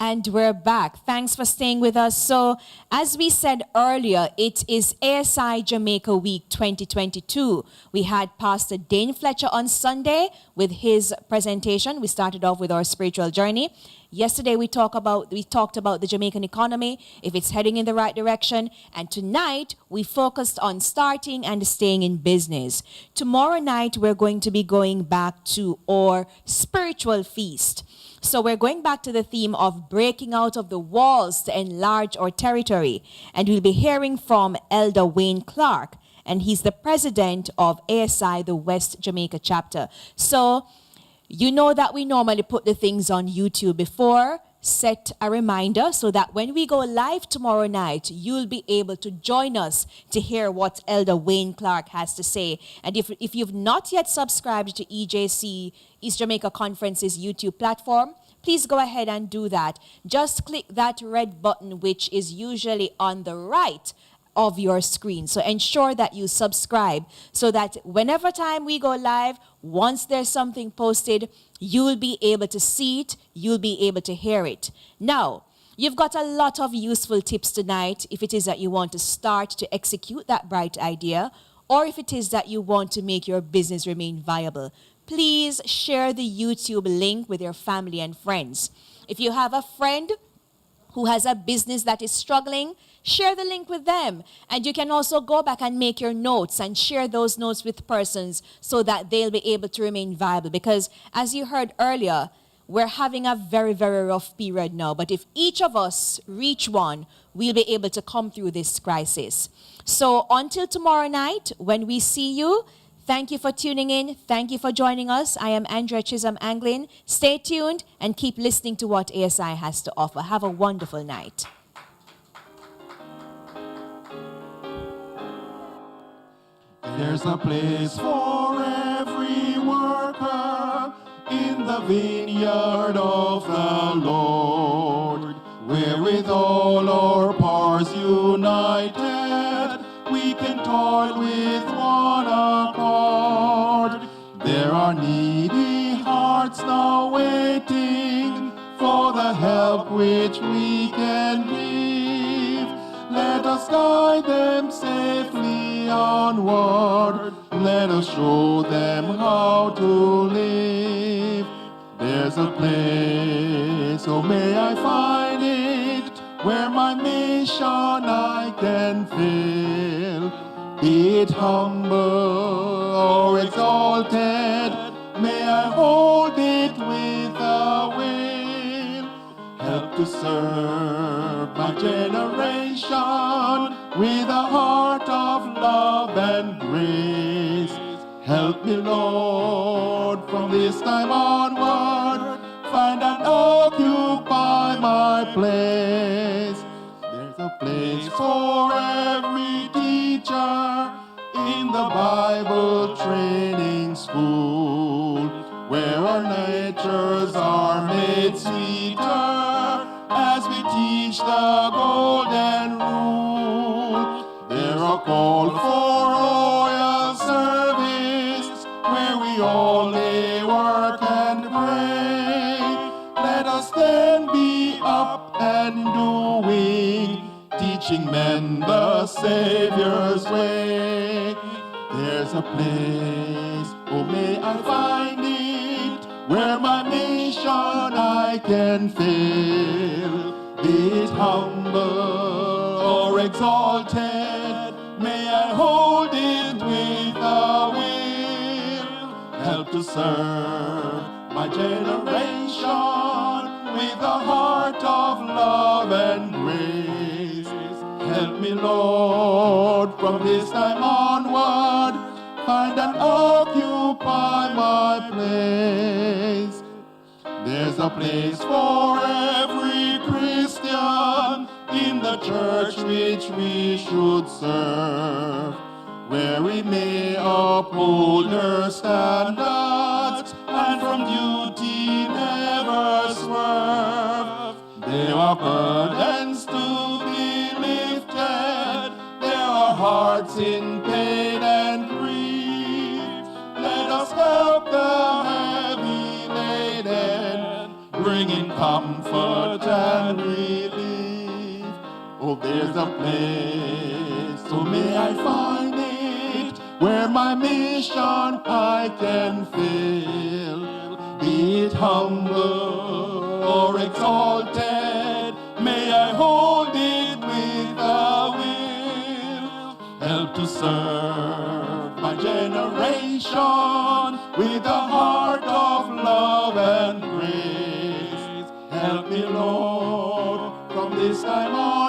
And we're back. Thanks for staying with us. So, as we said earlier, it is ASI Jamaica Week 2022. We had Pastor Dane Fletcher on Sunday with his presentation. We started off with our spiritual journey. Yesterday we talked about the Jamaican economy, if it's heading in the right direction, and tonight we focused on starting and staying in business. Tomorrow night we're going to be going back to our spiritual feast. So we're going back to the theme of breaking out of the walls to enlarge our territory, and we'll be hearing from Elder Wayne Clark, and he's the president of ASI, the West Jamaica chapter. So you know that we normally put the things on YouTube before. Set a reminder so that when we go live tomorrow night, you'll be able to join us to hear what Elder Wayne Clark has to say. And if you've not yet subscribed to EJC, East Jamaica Conference's YouTube platform, please go ahead and do that. Just click that red button, which is usually on the right of your screen. So ensure that you subscribe so that whenever time we go live, once there's something posted, you'll be able to see it, you'll be able to hear it. Now, you've got a lot of useful tips tonight if it is that you want to start to execute that bright idea, or if it is that you want to make your business remain viable. Please share the YouTube link with your family and friends. If you have a friend who has a business that is struggling, share the link with them. And you can also go back and make your notes and share those notes with persons so that they'll be able to remain viable. Because as you heard earlier, We're having a very, very rough period now, but if each of us reach one, we'll be able to come through this crisis. So until tomorrow night, when we see you, thank you for tuning in. Thank you for joining us. I am Andrea Chisholm Anglin. Stay tuned and keep listening to what ASI has to offer. Have a wonderful night. There's a place for every worker in the vineyard of the Lord, where with all our powers united, we can toil with one accord. There are needy hearts now waiting for the help which we can give. Let us guide them safely onward. Let us show them how to live. There's a place, oh may I find it, where my mission I can fill. Be it humble or exalted, may I hold it with a will. Help to serve my generation with a heart of love and grace. Help me, Lord, from this time onward, find and occupy my place. There's a place for every teacher in the Bible training school, where our natures are made sweeter as we teach the golden rule. There are called for royal service, where we only work and pray. Let us then be up and doing, teaching men the Savior's way. There's a place, oh may I find it, where my mission I can fill. Be it humble or exalted, may I hold it with a will. Help to serve my generation with a heart of love and grace. Help me, Lord, from this time onward, find and occupy my place. There's a place for every Christian in the church which we should serve, where we may uphold her standards and from duty never swerve. There are burdens to be lifted, there are hearts in pain and grief. Let us help the heavy laden, bringing comfort and relief. Oh, there's a place, so may I find it, where my mission I can fill. Be it humble or exalted, may I hold it with a will. Help to serve my generation with a heart of love and grace. Help me, Lord, from this time on.